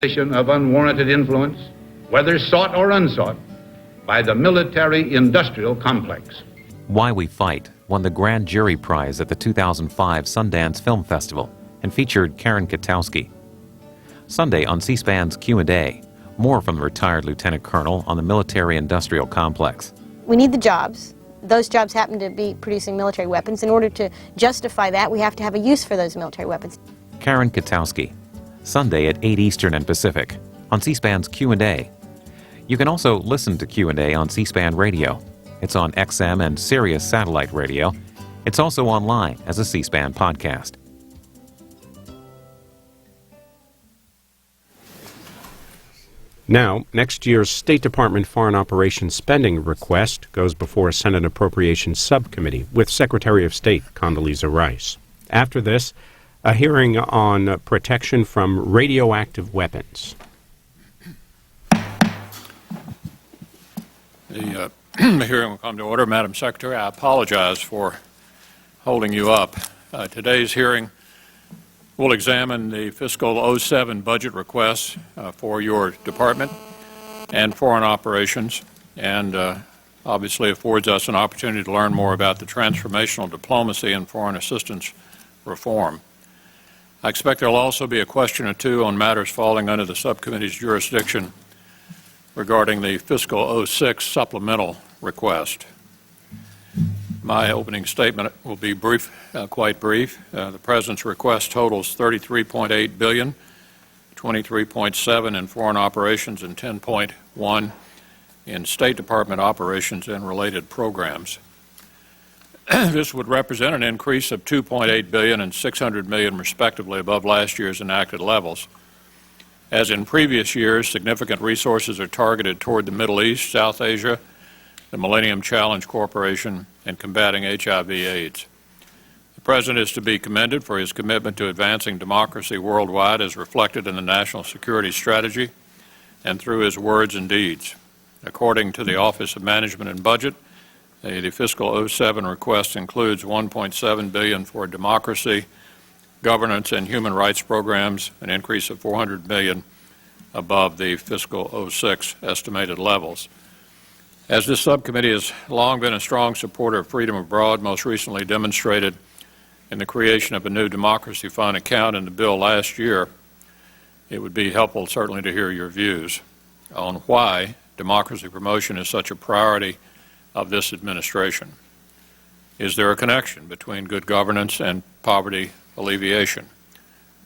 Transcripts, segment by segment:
of unwarranted influence, whether sought or unsought, by the military-industrial complex. Why We Fight won the Grand Jury Prize at the 2005 Sundance Film Festival and featured Karen Katowski. Sunday on C-SPAN's Q&A, more from the retired Lieutenant Colonel on the military-industrial complex. We need the jobs. Those jobs happen to be producing military weapons. In order to justify that, we have to have a use for those military weapons. Karen Katowski, Sunday at 8 Eastern and Pacific on C-SPAN's Q&A. You can also listen to Q&A on C-SPAN Radio. It's on XM and Sirius satellite radio. It's also online as a C-SPAN podcast. Now, next year's State Department Foreign Operations spending request goes before a Senate Appropriations Subcommittee with Secretary of State Condoleezza Rice. After this, a hearing on protection from radioactive weapons. The hearing will come to order. Madam Secretary, I apologize for holding you up. Today's hearing will examine the fiscal 07 budget requests for your department and foreign operations, and obviously affords us an opportunity to learn more about the transformational diplomacy and foreign assistance reform. I expect there will also be a question or two on matters falling under the subcommittee's jurisdiction regarding the fiscal 06 supplemental request. My opening statement will be brief, quite brief. The President's request totals $33.8 billion, 23.7 in foreign operations and 10.1 in State Department operations and related programs. This would represent an increase of $2.8 billion and $600 million respectively above last year's enacted levels. As in previous years, significant resources are targeted toward the Middle East, South Asia, the Millennium Challenge Corporation, and combating HIV/AIDS. The President is to be commended for his commitment to advancing democracy worldwide as reflected in the National Security Strategy and through his words and deeds. According to the Office of Management and Budget, the fiscal 07 request includes $1.7 billion for democracy, governance, and human rights programs, an increase of $400 million above the fiscal 06 estimated levels. As this subcommittee has long been a strong supporter of freedom abroad, most recently demonstrated in the creation of a new Democracy Fund account in the bill last year, it would be helpful certainly to hear your views on why democracy promotion is such a priority of this administration. Is there a connection between good governance and poverty alleviation?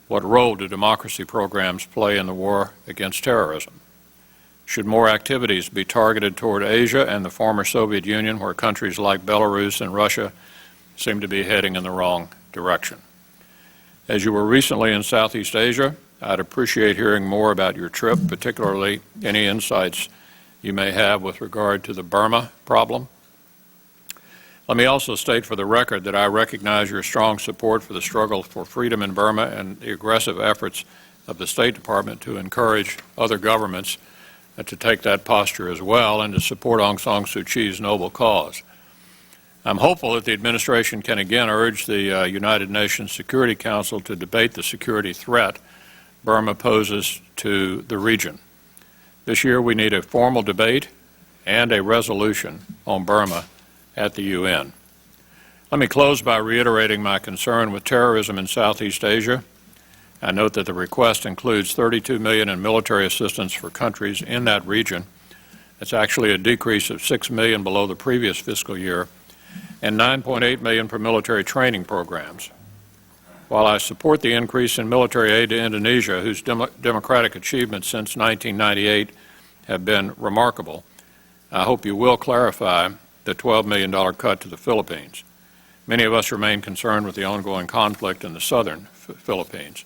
What role do democracy programs play in the war against terrorism? Should more activities be targeted toward Asia and the former Soviet Union, where countries like Belarus and Russia seem to be heading in the wrong direction? As you were recently in Southeast Asia, I'd appreciate hearing more about your trip, particularly any insights you may have with regard to the Burma problem. Let me also state for the record that I recognize your strong support for the struggle for freedom in Burma and the aggressive efforts of the State Department to encourage other governments to take that posture as well and to support Aung San Suu Kyi's noble cause. I'm hopeful that the administration can again urge the United Nations Security Council to debate the security threat Burma poses to the region. This year we need a formal debate and a resolution on Burma at the UN. Let me close by reiterating my concern with terrorism in Southeast Asia. I note that the request includes $32 million in military assistance for countries in that region. It's actually a decrease of $6 million below the previous fiscal year, and $9.8 million for military training programs. While I support the increase in military aid to Indonesia, whose democratic achievements since 1998 have been remarkable, I hope you will clarify the $12 million cut to the Philippines. Many of us remain concerned with the ongoing conflict in the southern Philippines.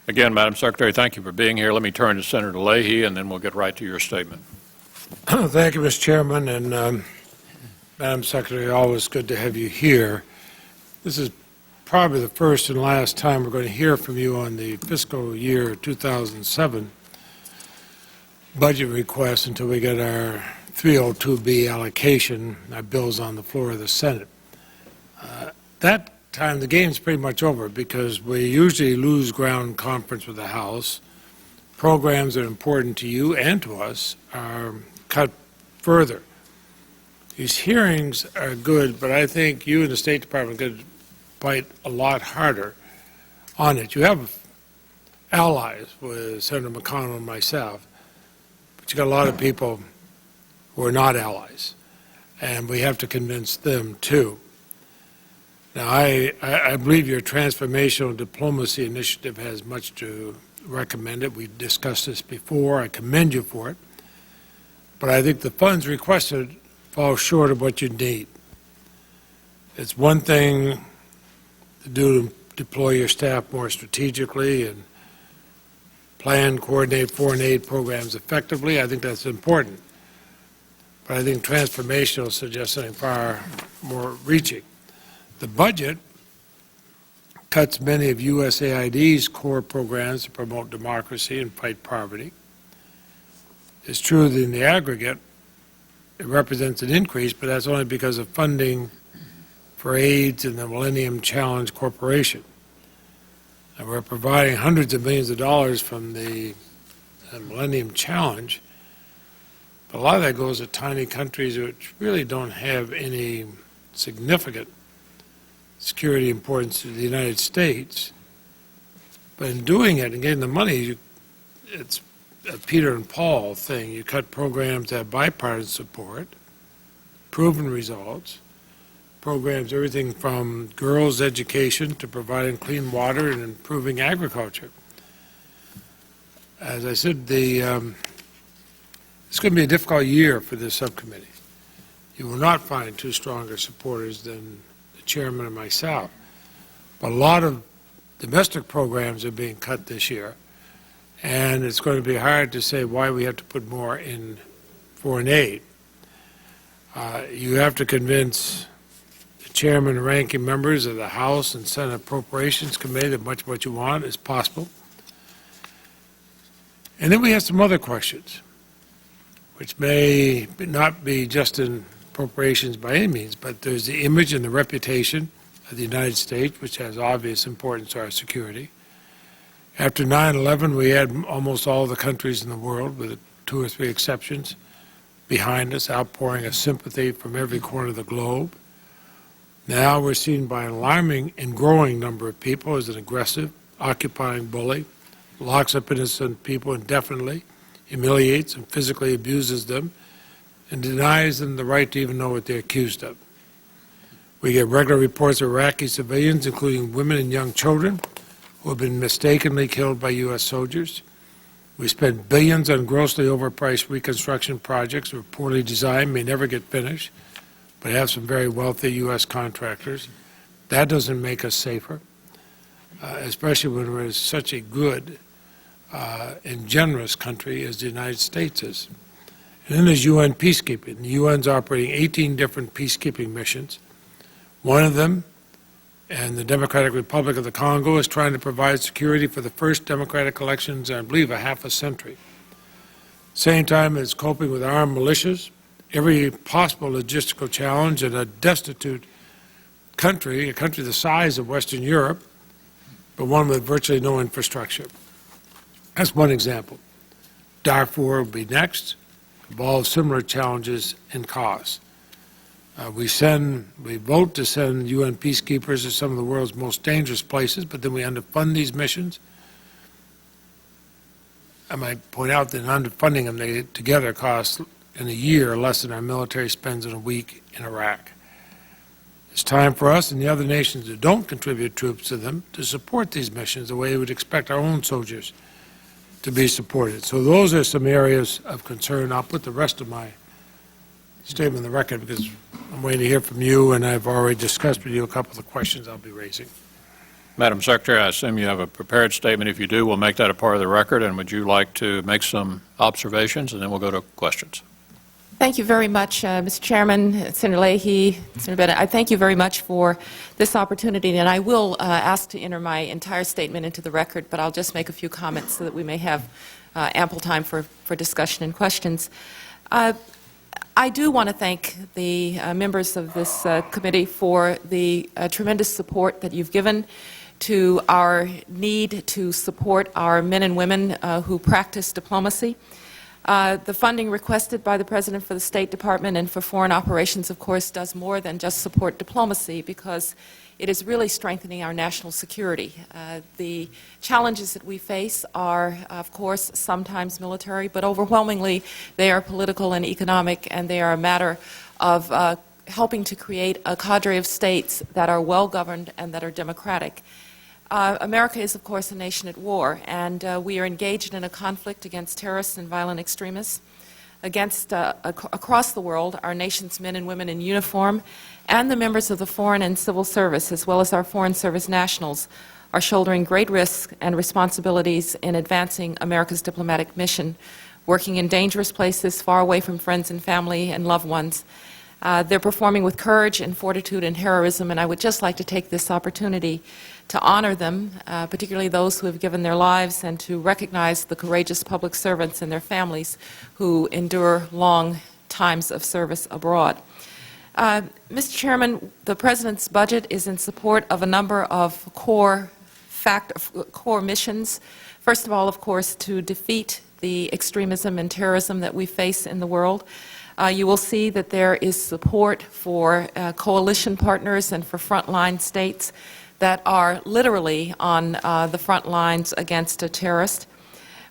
Again, Madam Secretary, thank you for being here. Let me turn to Senator Leahy, and then we'll get right to your statement. Thank you, Mr. Chairman, and Madam Secretary, always good to have you here. This is probably the first and last time we're going to hear from you on the fiscal year 2007 budget request until we get our 302B allocation. That bill's on the floor of the Senate. That time the game's pretty much over because we usually lose ground in conference with the House, programs that are important to you and to us are cut further. These hearings are good, but I think you and the State Department could fight a lot harder on it. You have allies with Senator McConnell and myself, but you got a lot of people who are not allies, and we have to convince them too. Now, I believe your transformational diplomacy initiative has much to recommend it. We've discussed this before. I commend you for it. But I think the funds requested fall short of what you need. It's one thing to deploy your staff more strategically and plan, coordinate foreign aid programs effectively. I think that's important. But I think transformational suggests something far more reaching. The budget cuts many of USAID's core programs to promote democracy and fight poverty. It's true that in the aggregate, it represents an increase, but that's only because of funding for AIDS and the Millennium Challenge Corporation. And we're providing hundreds of millions of dollars from the Millennium Challenge, but a lot of that goes to tiny countries which really don't have any significant security importance to the United States. But in doing it and getting the money, it's a Peter and Paul thing. You cut programs that have bipartisan support, proven results, programs everything from girls' education to providing clean water and improving agriculture. As I said, it's going to be a difficult year for this subcommittee. You will not find two stronger supporters than the chairman and myself. But a lot of domestic programs are being cut this year, and it's going to be hard to say why we have to put more in foreign aid. You have to convince the chairman and ranking members of the House and Senate Appropriations Committee that much of what you want is possible. And then we have some other questions, which may not be just in appropriations by any means, but there's the image and the reputation of the United States, which has obvious importance to our security. After 9/11, we had almost all the countries in the world, with 2 or 3 exceptions, behind us, outpouring of sympathy from every corner of the globe. Now we're seen by an alarming and growing number of people as an aggressive, occupying bully, locks up innocent people indefinitely, humiliates and physically abuses them, and denies them the right to even know what they're accused of. We get regular reports of Iraqi civilians, including women and young children, who have been mistakenly killed by U.S. soldiers. We spend billions on grossly overpriced reconstruction projects that are poorly designed, may never get finished, but have some very wealthy U.S. contractors. That doesn't make us safer, especially when we're such a good and generous country as the United States is. And then there's UN peacekeeping. The UN's operating 18 different peacekeeping missions. One of them, and the Democratic Republic of the Congo, is trying to provide security for the first democratic elections in, I believe, a half a century. Same time, it's coping with armed militias, every possible logistical challenge in a destitute country, a country the size of Western Europe, but one with virtually no infrastructure. That's one example. Darfur will be next, involves similar challenges and costs. We vote to send UN peacekeepers to some of the world's most dangerous places, but then we underfund these missions. I might point out that underfunding them, they together cost in a year less than our military spends in a week in Iraq. It's time for us and the other nations that don't contribute troops to them to support these missions the way we would expect our own soldiers to be supported. So those are some areas of concern. I'll put the rest of my statement on the record because I'm waiting to hear from you, and I've already discussed with you a couple of the questions I'll be raising. Madam Secretary, I assume you have a prepared statement. If you do, we'll make that a part of the record. And would you like to make some observations, and then we'll go to questions? Thank you very much, Mr. Chairman, Senator Leahy, Senator Bennett. I thank you very much for this opportunity, and I will ask to enter my entire statement into the record, but I'll just make a few comments so that we may have ample time for discussion and questions. I do want to thank the members of this committee for the tremendous support that you've given to our need to support our men and women who practice diplomacy. The funding requested by the President for the State Department and for foreign operations, of course, does more than just support diplomacy, because it is really strengthening our national security. The challenges that we face are, of course, sometimes military, but overwhelmingly they are political and economic, and they are a matter of helping to create a cadre of states that are well-governed and that are democratic. America is, of course, a nation at war, and we are engaged in a conflict against terrorists and violent extremists. Across the world, our nation's men and women in uniform and the members of the Foreign and Civil Service, as well as our Foreign Service nationals, are shouldering great risks and responsibilities in advancing America's diplomatic mission, working in dangerous places far away from friends and family and loved ones. They're performing with courage and fortitude and heroism, and I would just like to take this opportunity to honor them, particularly those who have given their lives, and to recognize the courageous public servants and their families who endure long times of service abroad. Mr. Chairman, the President's budget is in support of a number of core missions. First of all, of course, to defeat the extremism and terrorism that we face in the world. You will see that there is support for coalition partners and for frontline states that are literally on the front lines against a terrorist.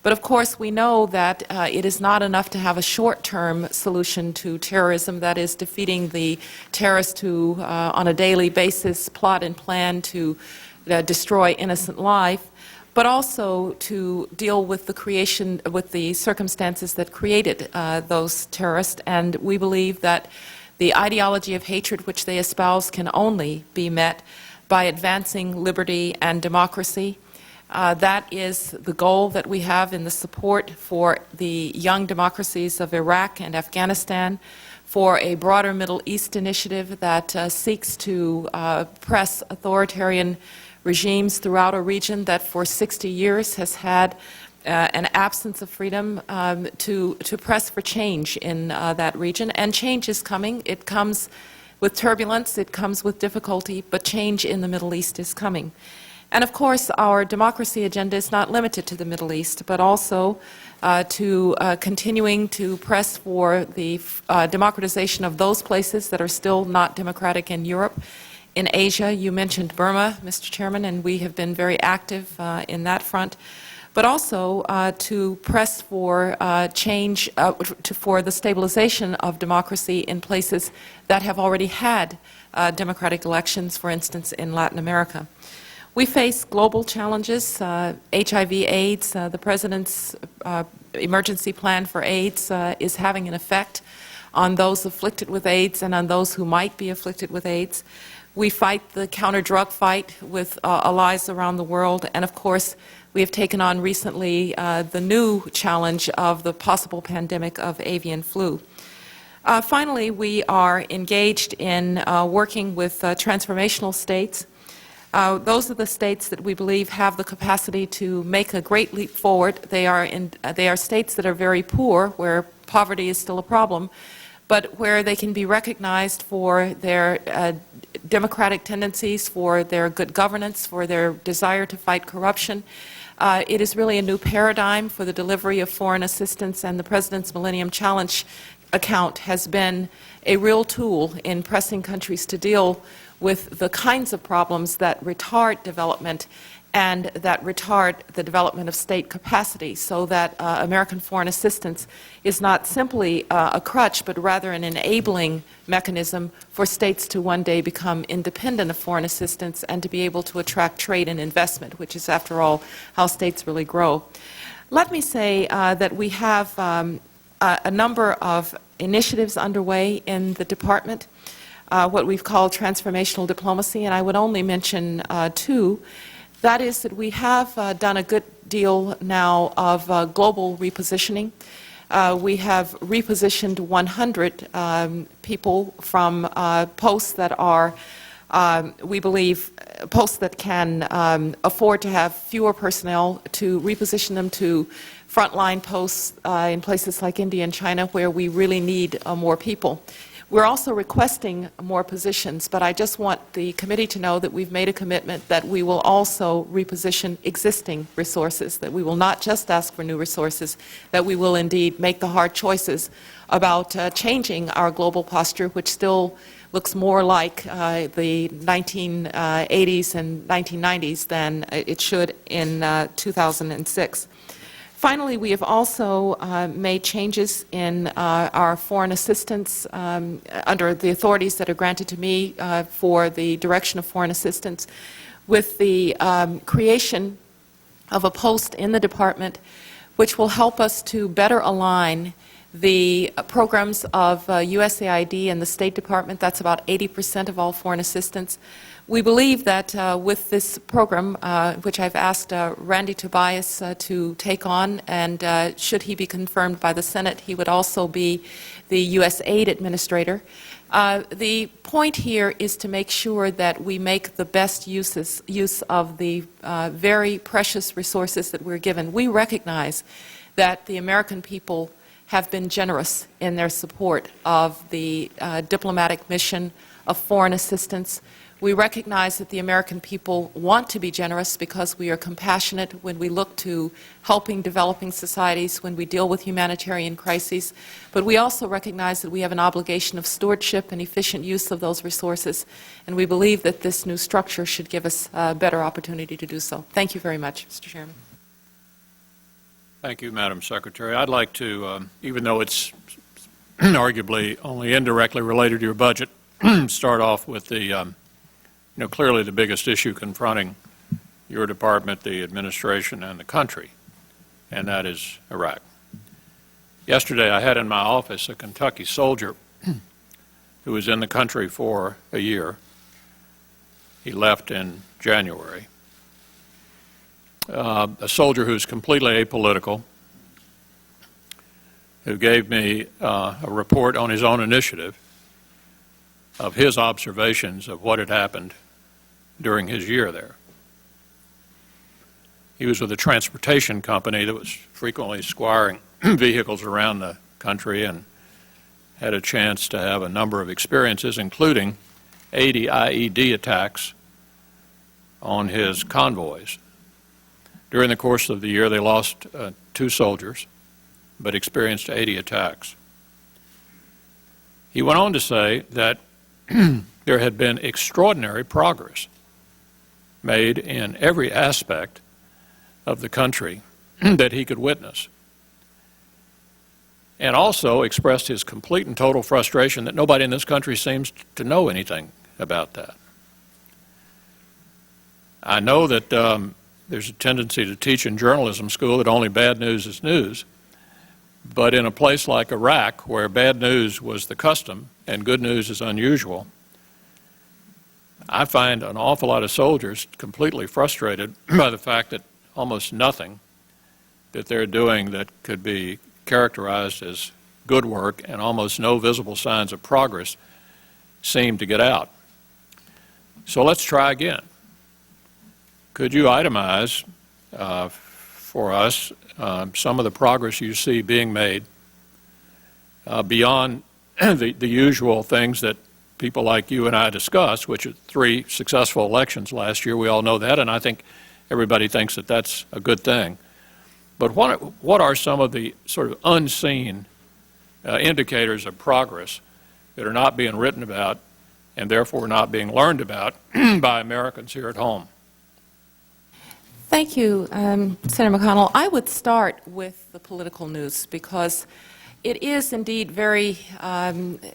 But of course, we know that it is not enough to have a short-term solution to terrorism, that is defeating the terrorists who, on a daily basis, plot and plan to destroy innocent life, but also to deal with the circumstances that created those terrorists. And we believe that the ideology of hatred which they espouse can only be met by advancing liberty and democracy. That is the goal that we have in the support for the young democracies of Iraq and Afghanistan, for a broader Middle East initiative that seeks to press authoritarian regimes throughout a region that for 60 years has had an absence of freedom, to press for change in that region. And change is coming. It comes with turbulence, it comes with difficulty, but change in the Middle East is coming. And of course, our democracy agenda is not limited to the Middle East, but also to continuing to press for the democratization of those places that are still not democratic in Europe. In Asia, you mentioned Burma, Mr. Chairman, and we have been very active in that front, but also to press for change, for the stabilization of democracy in places that have already had democratic elections, for instance, in Latin America. We face global challenges, HIV/AIDS. The President's emergency plan for AIDS is having an effect on those afflicted with AIDS and on those who might be afflicted with AIDS. We fight the counter-drug fight with allies around the world, and of course, we have taken on recently the new challenge of the possible pandemic of avian flu. Finally, we are engaged in working with transformational states. Those are the states that we believe have the capacity to make a great leap forward. They are states that are very poor, where poverty is still a problem, but where they can be recognized for their democratic tendencies, for their good governance, for their desire to fight corruption. It is really a new paradigm for the delivery of foreign assistance, and the President's Millennium Challenge account has been a real tool in pressing countries to deal with the kinds of problems that retard development and that retard the development of state capacity, so that American foreign assistance is not simply a crutch, but rather an enabling mechanism for states to one day become independent of foreign assistance and to be able to attract trade and investment, which is, after all, how states really grow. Let me say that we have a number of initiatives underway in the Department, what we've called transformational diplomacy, and I would only mention two. That is that we have done a good deal now of global repositioning. We have repositioned 100 people from posts that are, we believe, posts that can afford to have fewer personnel, to reposition them to frontline posts in places like India and China, where we really need more people. We're also requesting more positions, but I just want the committee to know that we've made a commitment that we will also reposition existing resources, that we will not just ask for new resources, that we will indeed make the hard choices about changing our global posture, which still looks more like the 1980s and 1990s than it should in 2006. Finally, we have also made changes in our foreign assistance under the authorities that are granted to me for the direction of foreign assistance, with the creation of a post in the department which will help us to better align the programs of USAID and the State Department. That's about 80% of all foreign assistance. We believe that with this program, which I've asked Randy Tobias to take on, and should he be confirmed by the Senate, he would also be the U.S. aid administrator. The point here is to make sure that we make the best use of the very precious resources that we're given. We recognize that the American people have been generous in their support of the diplomatic mission of foreign assistance. We recognize that the American people want to be generous because we are compassionate when we look to helping developing societies, when we deal with humanitarian crises. But we also recognize that we have an obligation of stewardship and efficient use of those resources, and we believe that this new structure should give us a better opportunity to do so. Thank you very much, Mr. Chairman. Thank you, Madam Secretary. I'd like to, even though it's arguably only indirectly related to your budget, start off with the clearly the biggest issue confronting your department, the administration, and the country, and that is Iraq. Yesterday, I had in my office a Kentucky soldier who was in the country for a year. He left in January. A soldier who's completely apolitical, who gave me a report on his own initiative of his observations of what had happened during his year there. He was with a transportation company that was frequently squiring vehicles around the country and had a chance to have a number of experiences, including 80 IED attacks on his convoys. During the course of the year, they lost 2 soldiers, but experienced 80 attacks. He went on to say that there had been extraordinary progress made in every aspect of the country that he could witness, and also expressed his complete and total frustration that nobody in this country seems to know anything about that. I know that there's a tendency to teach in journalism school that only bad news is news, but in a place like Iraq, where bad news was the custom and good news is unusual, I find an awful lot of soldiers completely frustrated by the fact that almost nothing that they're doing that could be characterized as good work and almost no visible signs of progress seem to get out. So let's try again. Could you itemize for us some of the progress you see being made beyond the usual things that people like you and I discuss, which are 3 successful elections last year? We all know that, and I think everybody thinks that that's a good thing. But what are some of the sort of unseen indicators of progress that are not being written about and therefore not being learned about by Americans here at home? Thank you, Senator McConnell. I would start with the political news, because it is indeed very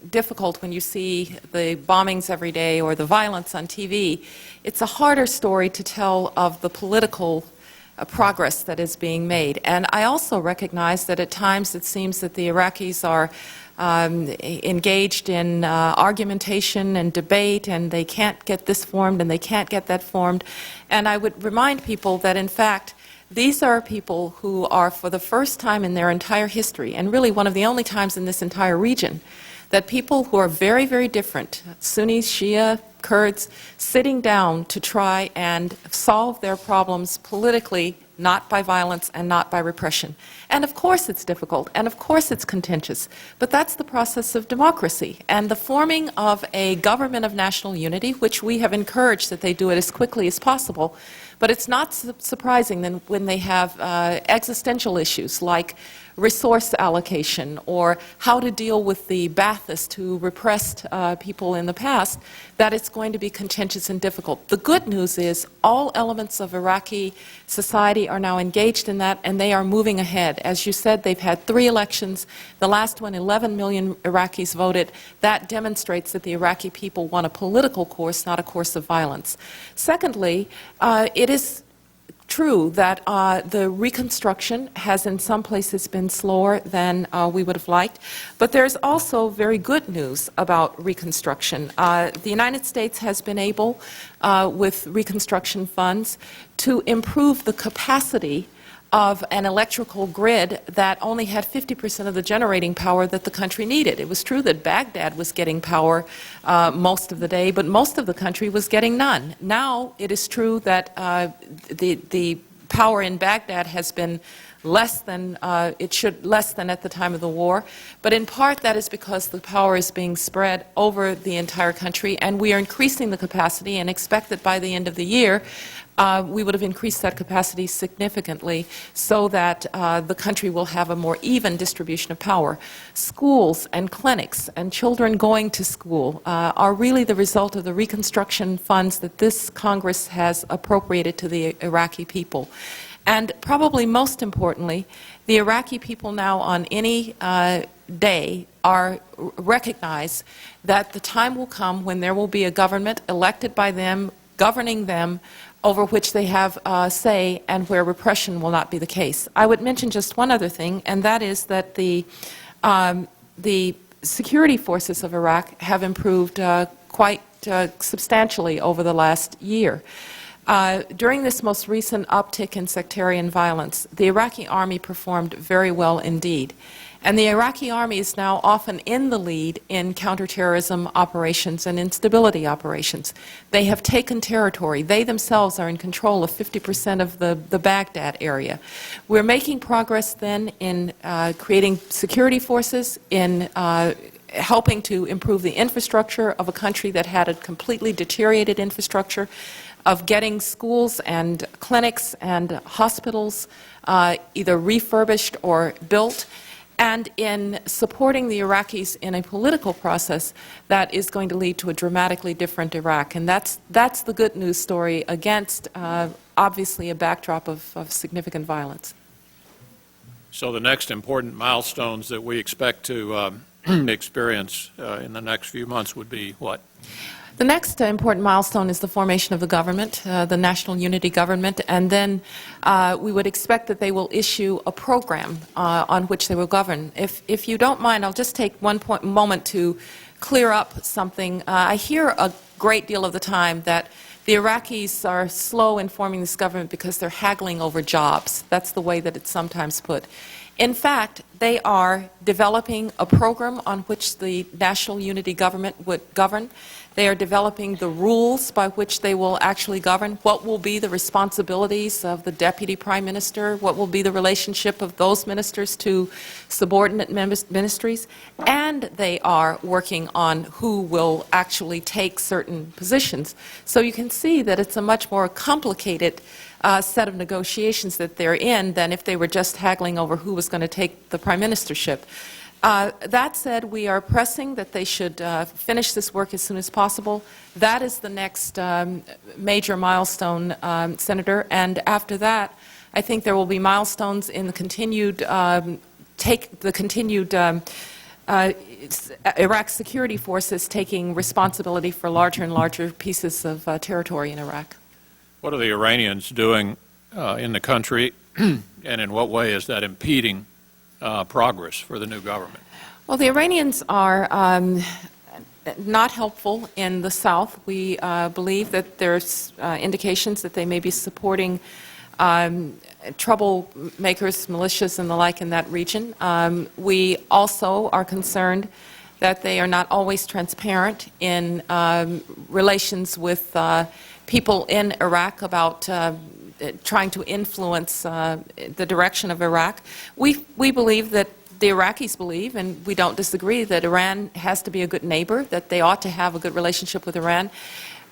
difficult when you see the bombings every day or the violence on TV. It's a harder story to tell of the political progress that is being made. And I also recognize that at times it seems that the Iraqis are engaged in argumentation and debate, and they can't get this formed and they can't get that formed. And I would remind people that, in fact, these are people who are, for the first time in their entire history, and really one of the only times in this entire region, that people who are very, very different, Sunnis, Shia, Kurds, sitting down to try and solve their problems politically not by violence and not by repression. And of course it's difficult, and of course it's contentious, but that's the process of democracy. And the forming of a government of national unity, which we have encouraged that they do it as quickly as possible, but it's not surprising then when they have existential issues like resource allocation or how to deal with the Baathists who repressed people in the past, that it's going to be contentious and difficult. The good news is all elements of Iraqi society are now engaged in that, and they are moving ahead. As you said, they've had 3 elections. The last one, 11 million Iraqis voted. That demonstrates that the Iraqi people want a political course, not a course of violence. Secondly, it is true that the reconstruction has in some places been slower than we would have liked, but there's also very good news about reconstruction. The United States has been able, with reconstruction funds, to improve the capacity of an electrical grid that only had 50% of the generating power that the country needed. It was true that Baghdad was getting power most of the day, but most of the country was getting none. Now it is true that the power in Baghdad has been less than at the time of the war, but in part that is because the power is being spread over the entire country, and we are increasing the capacity and expect that by the end of the year we would have increased that capacity significantly so that the country will have a more even distribution of power. Schools and clinics and children going to school are really the result of the reconstruction funds that this Congress has appropriated to the Iraqi people. And probably most importantly, the Iraqi people now on any day recognize that the time will come when there will be a government elected by them, governing them, over which they have say, and where repression will not be the case. I would mention just one other thing, and that is that the security forces of Iraq have improved quite substantially over the last year. During this most recent uptick in sectarian violence, the Iraqi army performed very well indeed. And the Iraqi army is now often in the lead in counterterrorism operations and instability operations. They have taken territory. They themselves are in control of 50% of the Baghdad area. We're making progress then in creating security forces, in helping to improve the infrastructure of a country that had a completely deteriorated infrastructure, of getting schools and clinics and hospitals either refurbished or built, and in supporting the Iraqis in a political process that is going to lead to a dramatically different Iraq. And that's the good news story against, obviously, a backdrop of significant violence. So the next important milestones that we expect to experience in the next few months would be what? The next important milestone is the formation of the government, the National Unity Government, and then we would expect that they will issue a program on which they will govern. If you don't mind, I'll just take one moment to clear up something. I hear a great deal of the time that the Iraqis are slow in forming this government because they're haggling over jobs. That's the way that it's sometimes put. In fact, they are developing a program on which the National Unity Government would govern. They are developing the rules by which they will actually govern. What will be the responsibilities of the Deputy Prime Minister? What will be the relationship of those ministers to subordinate ministries? And they are working on who will actually take certain positions. So you can see that it's a much more complicated set of negotiations that they're in than if they were just haggling over who was going to take the prime ministership. That said, we are pressing that they should finish this work as soon as possible. That is the next major milestone, Senator, and after that, I think there will be milestones in the continued Iraq security forces taking responsibility for larger and larger pieces of territory in Iraq. What are the Iranians doing in the country, and in what way is that impeding progress for the new government? Well, the Iranians are not helpful in the south. We believe that there's indications that they may be supporting troublemakers, militias, and the like in that region. We also are concerned that they are not always transparent in relations with people in Iraq about trying to influence the direction of Iraq. We believe that the Iraqis believe, and we don't disagree, that Iran has to be a good neighbor, that they ought to have a good relationship with Iran.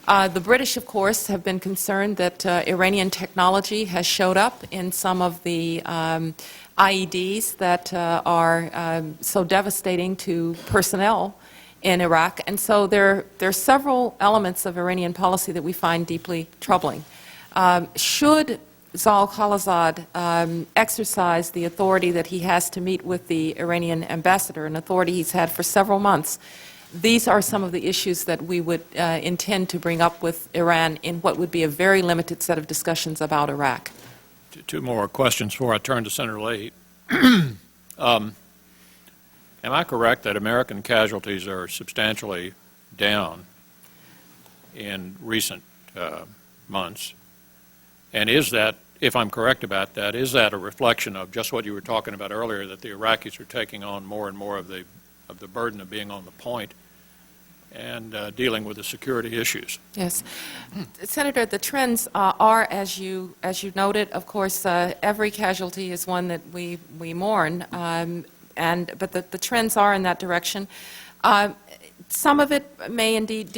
The British, of course, have been concerned that Iranian technology has showed up in some of the IEDs that are so devastating to personnel in Iraq. And so there are several elements of Iranian policy that we find deeply troubling. Should Zal Khalilzad exercise the authority that he has to meet with the Iranian ambassador, an authority he's had for several months, these are some of the issues that we would intend to bring up with Iran in what would be a very limited set of discussions about Iraq. Two more questions before I turn to Senator Leahy. Am I correct that American casualties are substantially down in recent months? And is that, if I'm correct about that, is that a reflection of just what you were talking about earlier, that the Iraqis are taking on more and more of the burden of being on the point and dealing with the security issues? Yes. Senator, the trends are, as you noted, of course, every casualty is one that we mourn, but the trends are in that direction. Some of it may indeed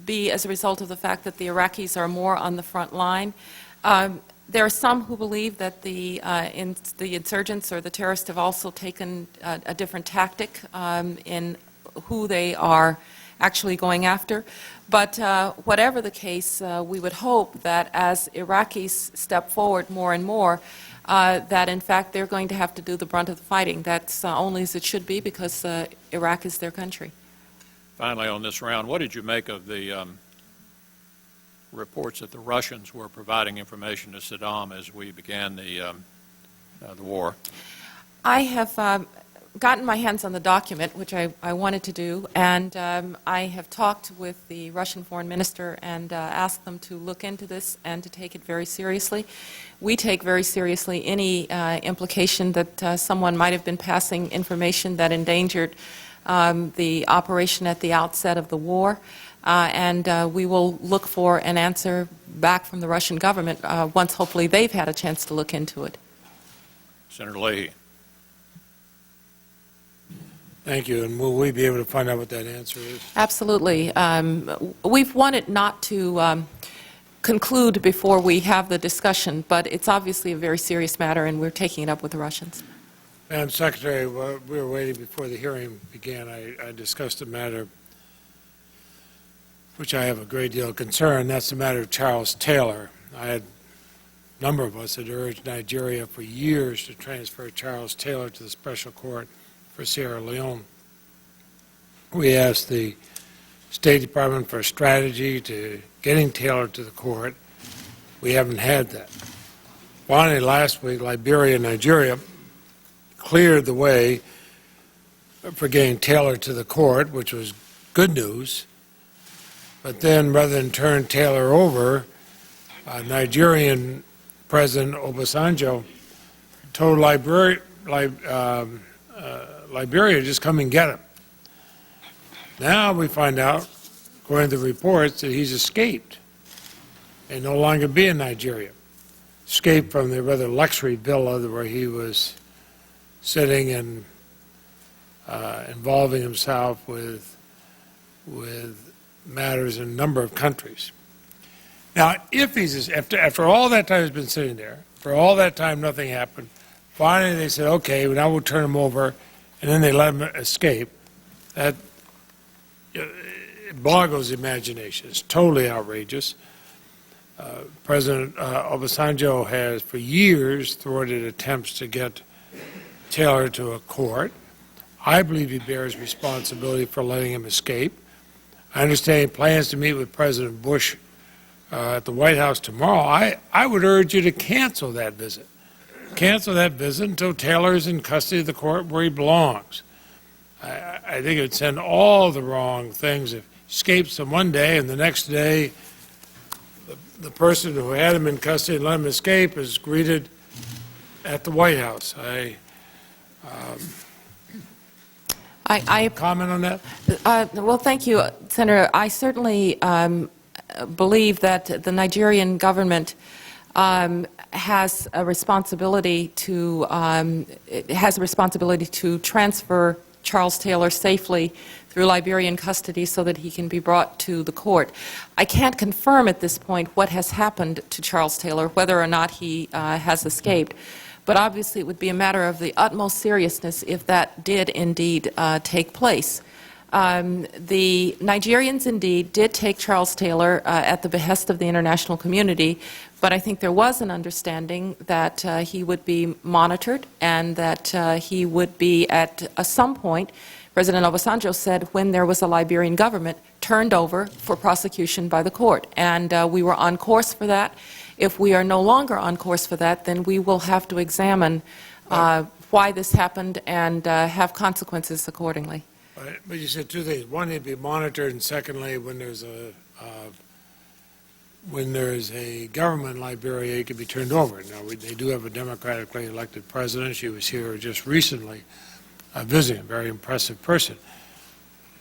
be as a result of the fact that the Iraqis are more on the front line. There are some who believe that the insurgents or the terrorists have also taken a different tactic in who they are actually going after. But whatever the case, we would hope that as Iraqis step forward more and more, that in fact they're going to have to do the brunt of the fighting. That's only as it should be, because Iraq is their country. Finally, on this round, what did you make of the reports that the Russians were providing information to Saddam as we began the war? I have gotten my hands on the document, which I wanted to do, and I have talked with the Russian foreign minister and asked them to look into this and to take it very seriously. We take very seriously any implication that someone might have been passing information that endangered the operation at the outset of the war. And we will look for an answer back from the Russian government once hopefully they've had a chance to look into it. Senator Leahy. Thank you. And will we be able to find out what that answer is? Absolutely. We've wanted not to conclude before we have the discussion, but it's obviously a very serious matter, and we're taking it up with the Russians. Madam Secretary, while we were waiting before the hearing began, I discussed a matter which I have a great deal of concern. That's the matter of Charles Taylor. A number of us had urged Nigeria for years to transfer Charles Taylor to the Special Court for Sierra Leone. We asked the State Department for a strategy to getting Taylor to the court. We haven't had that. Finally, last week, Liberia and Nigeria cleared the way for getting Taylor to the court, which was good news. But then, rather than turn Taylor over, Nigerian President Obasanjo told Liberia just come and get him. Now we find out, according to the reports, that he's escaped and no longer be in Nigeria. Escaped from the rather luxury villa where he was sitting and involving himself with matters in a number of countries. Now, if he's after all that time he's been sitting there, for all that time nothing happened, finally they said, okay, now we'll turn him over, and then they let him escape. That it boggles the imagination. It's totally outrageous. President Obasanjo has for years thwarted attempts to get Taylor to a court. I believe he bears responsibility for letting him escape. I understand he plans to meet with President Bush at the White House tomorrow. I would urge you to cancel that visit. Cancel that visit until Taylor is in custody of the court where he belongs. I think it would send all the wrong things if he escapes them one day and the next day the person who had him in custody and let him escape is greeted at the White House. I comment on that? Well, thank you, Senator. I certainly believe that the Nigerian government has a responsibility to transfer Charles Taylor safely through Liberian custody so that he can be brought to the court. I can't confirm at this point what has happened to Charles Taylor, whether or not he has escaped, but obviously it would be a matter of the utmost seriousness if that did indeed take place. The Nigerians indeed did take Charles Taylor at the behest of the international community, but I think there was an understanding that he would be monitored and that he would be at some point, President Obasanjo said, when there was a Liberian government, turned over for prosecution by the court. And we were on course for that. If we are no longer on course for that, then we will have to examine why this happened and have consequences accordingly. But you said two things. One, he'd be monitored, and secondly, when there's a government in Liberia, he could be turned over. Now, they do have a democratically elected president. She was here just recently visiting, a very impressive person.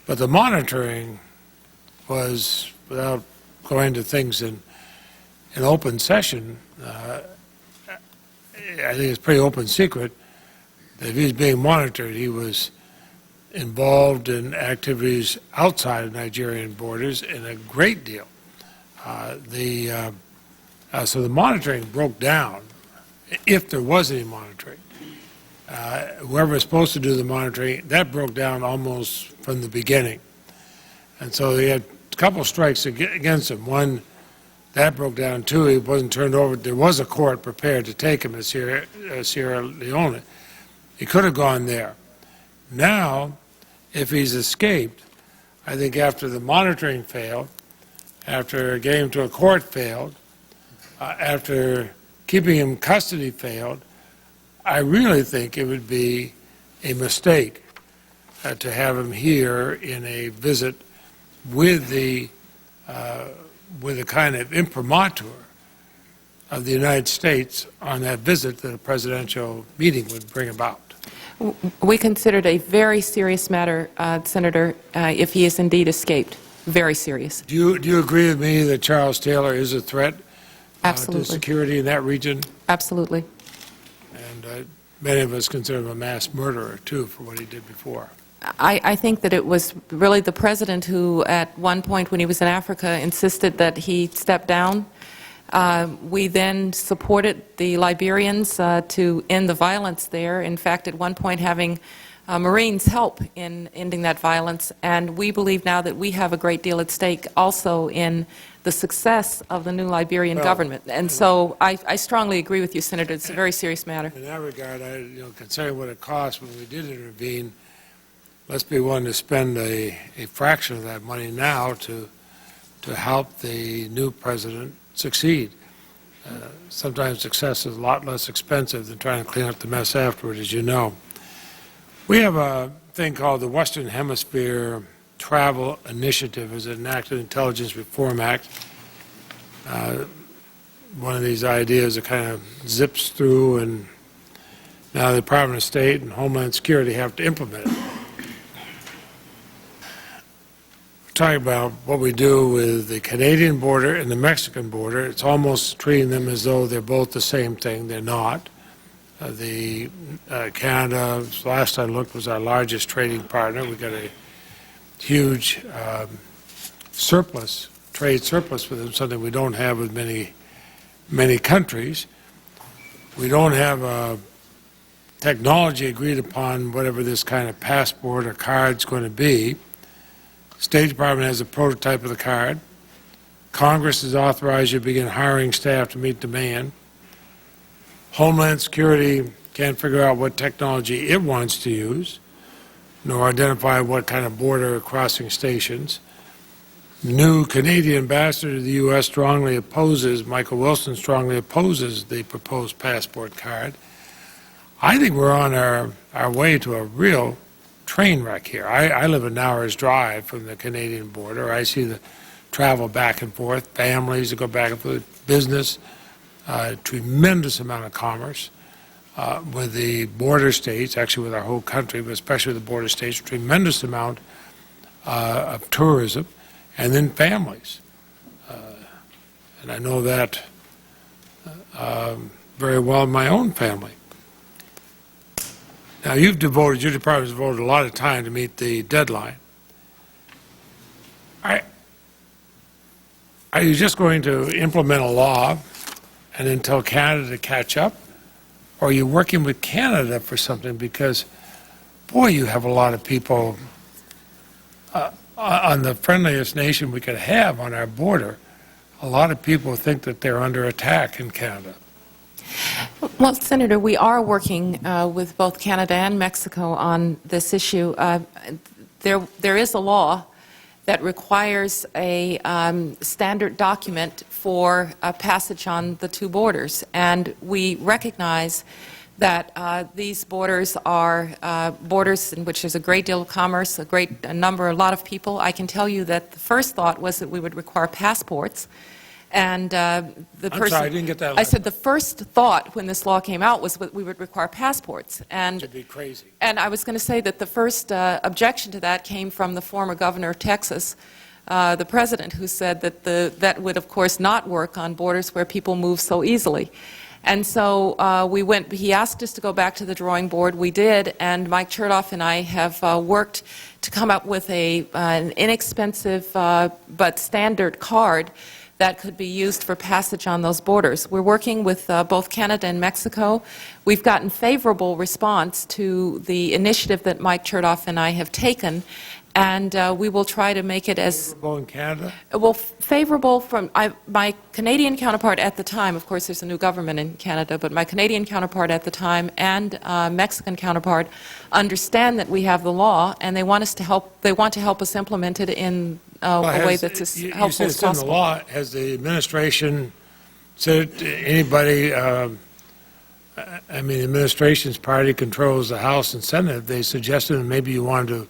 But the monitoring was, without going into things in open session, I think it's pretty open secret that if he's being monitored, he was involved in activities outside of Nigerian borders in a great deal. So the monitoring broke down, if there was any monitoring. Whoever was supposed to do the monitoring, that broke down almost from the beginning. And so they had a couple strikes against him. One, that broke down. Two, he wasn't turned over. There was a court prepared to take him to Sierra Leone. He could have gone there. Now, if he's escaped, I think after the monitoring failed, after getting him to a court failed, after keeping him in custody failed, I really think it would be a mistake to have him here in a visit with the kind of imprimatur of the United States on that visit that a presidential meeting would bring about. We considered a very serious matter, Senator, if he is indeed escaped. Very serious. Do you agree with me that Charles Taylor is a threat Absolutely. to security in that region? Absolutely. And many of us consider him a mass murderer, too, for what he did before. I think that it was really the president who, at one point when he was in Africa, insisted that he step down. We then supported the Liberians to end the violence there. In fact, at one point having Marines help in ending that violence. And we believe now that we have a great deal at stake also in the success of the new Liberian government. And so I strongly agree with you, Senator. It's a very serious matter. In that regard, considering what it cost when we did intervene, let's be willing to spend a fraction of that money now to help the new president succeed. Sometimes success is a lot less expensive than trying to clean up the mess afterward, as you know. We have a thing called the Western Hemisphere Travel Initiative. It's an enacted Intelligence Reform Act. One of these ideas that kind of zips through, and now the Department of State and Homeland Security have to implement it. We're talking about what we do with the Canadian border and the Mexican border. It's almost treating them as though they're both the same thing. They're not. Canada, last I looked, was our largest trading partner. We got a huge trade surplus with them, something we don't have with many countries. We don't have a technology agreed upon, whatever this kind of passport or card's going to be. State Department has a prototype of the card. Congress has authorized you to begin hiring staff to meet demand. Homeland Security can't figure out what technology it wants to use, nor identify what kind of border crossing stations. The new Canadian ambassador to the U.S. strongly opposes, Michael Wilson strongly opposes the proposed passport card. I think we're on our way to a real train wreck here. I live an hour's drive from the Canadian border. I see the travel back and forth, families that go back and forth, business, tremendous amount of commerce with the border states, actually with our whole country, but especially with the border states, tremendous amount of tourism, and then families. And I know that very well in my own family. Now, your department's devoted a lot of time to meet the deadline. Are you just going to implement a law and then tell Canada to catch up? Or are you working with Canada for something? Because, boy, you have a lot of people on the friendliest nation we could have on our border. A lot of people think that they're under attack in Canada. Well, Senator, we are working with both Canada and Mexico on this issue. There is a law that requires a standard document for passage on the two borders, and we recognize that these borders are borders in which there's a great deal of commerce, a lot of people. I can tell you that the first thought was that we would require passports. And the person, I'm sorry, I didn't get that. I said the first thought when this law came out was that we would require passports. And it'd be crazy. And I was going to say that the first objection to that came from the former governor of Texas, the president, who said that that would, of course, not work on borders where people move so easily. And so he asked us to go back to the drawing board. We did, and Mike Chertoff and I have worked to come up with an inexpensive but standard card that could be used for passage on those borders. We're working with both Canada and Mexico. We've gotten favorable response to the initiative that Mike Chertoff and I have taken, and we will try to make it as favorable in Canada? Well, favorable from my Canadian counterpart at the time. Of course, there's a new government in Canada, but my Canadian counterpart at the time and Mexican counterpart understand that we have the law, and they want us to help. They want to help us implement it in a way that's as helpful as possible. You said it's in the law. Has the administration said to anybody? I mean, the administration's party controls the House and Senate. They suggested that maybe you wanted to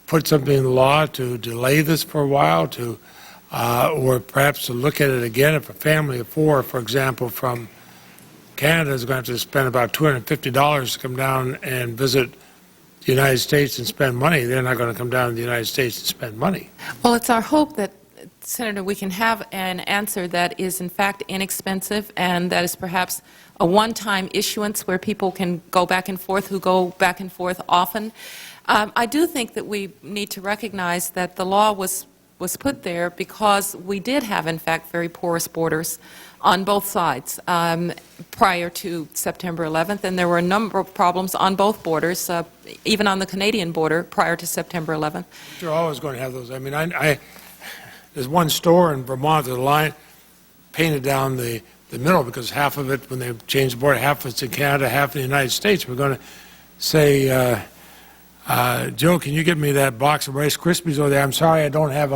put something in the law to delay this for a while, or perhaps to look at it again. If a family of four, for example, from Canada is going to have to spend about $250 to come down and visit the United States and spend money, they're not going to come down to the United States and spend money. Well, it's our hope that, Senator, we can have an answer that is in fact inexpensive and that is perhaps a one-time issuance where people can go back and forth, who go back and forth often. I do think that we need to recognize that the law was put there because we did have, in fact, very porous borders on both sides prior to September 11th, and there were a number of problems on both borders, even on the Canadian border prior to September 11th. You're always going to have those. I mean, there's one store in Vermont, the line painted down the middle because half of it, when they changed the border, half of it's in Canada, half in the United States. We're going to say, Joe, can you get me that box of Rice Krispies over there? I'm sorry, I don't have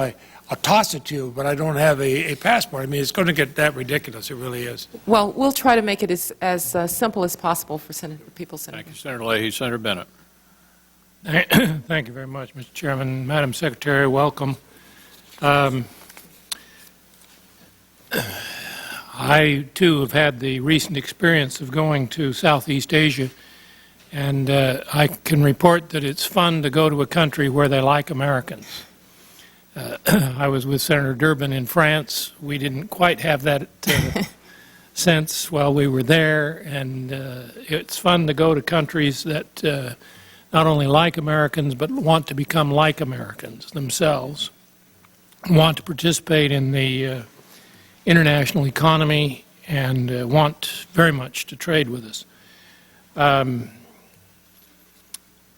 I'll toss it to you, but I don't have a passport. I mean, it's going to get that ridiculous. It really is. Well, we'll try to make it as simple as possible for people, Senator. Thank you, Senator Leahy. Senator Bennett. Thank you very much, Mr. Chairman. Madam Secretary, welcome. I, too, have had the recent experience of going to Southeast Asia, and I can report that it's fun to go to a country where they like Americans. I was with Senator Durbin in France. We didn't quite have that sense while we were there, and it's fun to go to countries that not only like Americans but want to become like Americans themselves, want to participate in the international economy, and want very much to trade with us.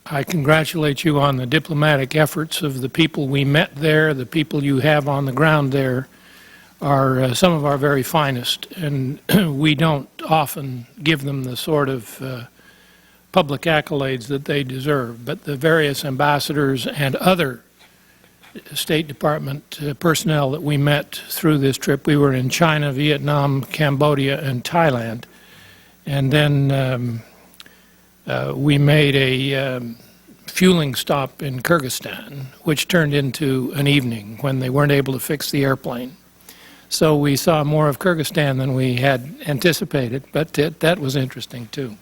I congratulate you on the diplomatic efforts of the people we met there. The people you have on the ground there are some of our very finest, and we don't often give them the sort of public accolades that they deserve. But the various ambassadors and other State Department personnel that we met through this trip, we were in China, Vietnam, Cambodia, and Thailand. And then we made a fueling stop in Kyrgyzstan, which turned into an evening when they weren't able to fix the airplane. So we saw more of Kyrgyzstan than we had anticipated, but that was interesting too.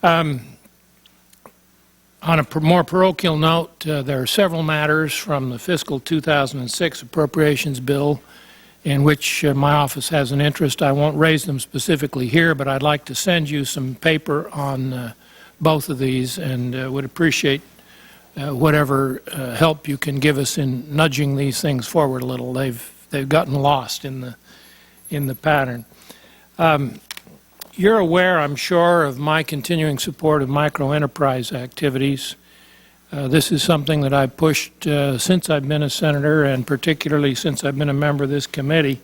On a more parochial note, there are several matters from the fiscal 2006 appropriations bill in which my office has an interest. I won't raise them specifically here, but I'd like to send you some paper on both of these, and would appreciate whatever help you can give us in nudging these things forward a little. They've gotten lost in the pattern. You're aware, I'm sure, of my continuing support of microenterprise activities. This is something that I've pushed since I've been a senator, and particularly since I've been a member of this committee.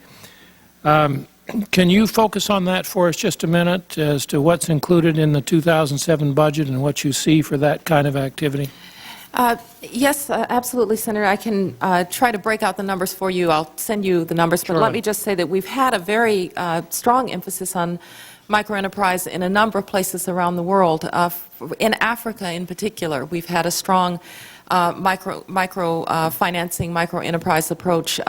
Can you focus on that for us just a minute as to what's included in the 2007 budget and what you see for that kind of activity? Yes, absolutely, Senator. I can try to break out the numbers for you. I'll send you the numbers, but let me just say that we've had a very strong emphasis on microenterprise in a number of places around the world. In Africa, in particular, we've had a strong financing, microenterprise approach.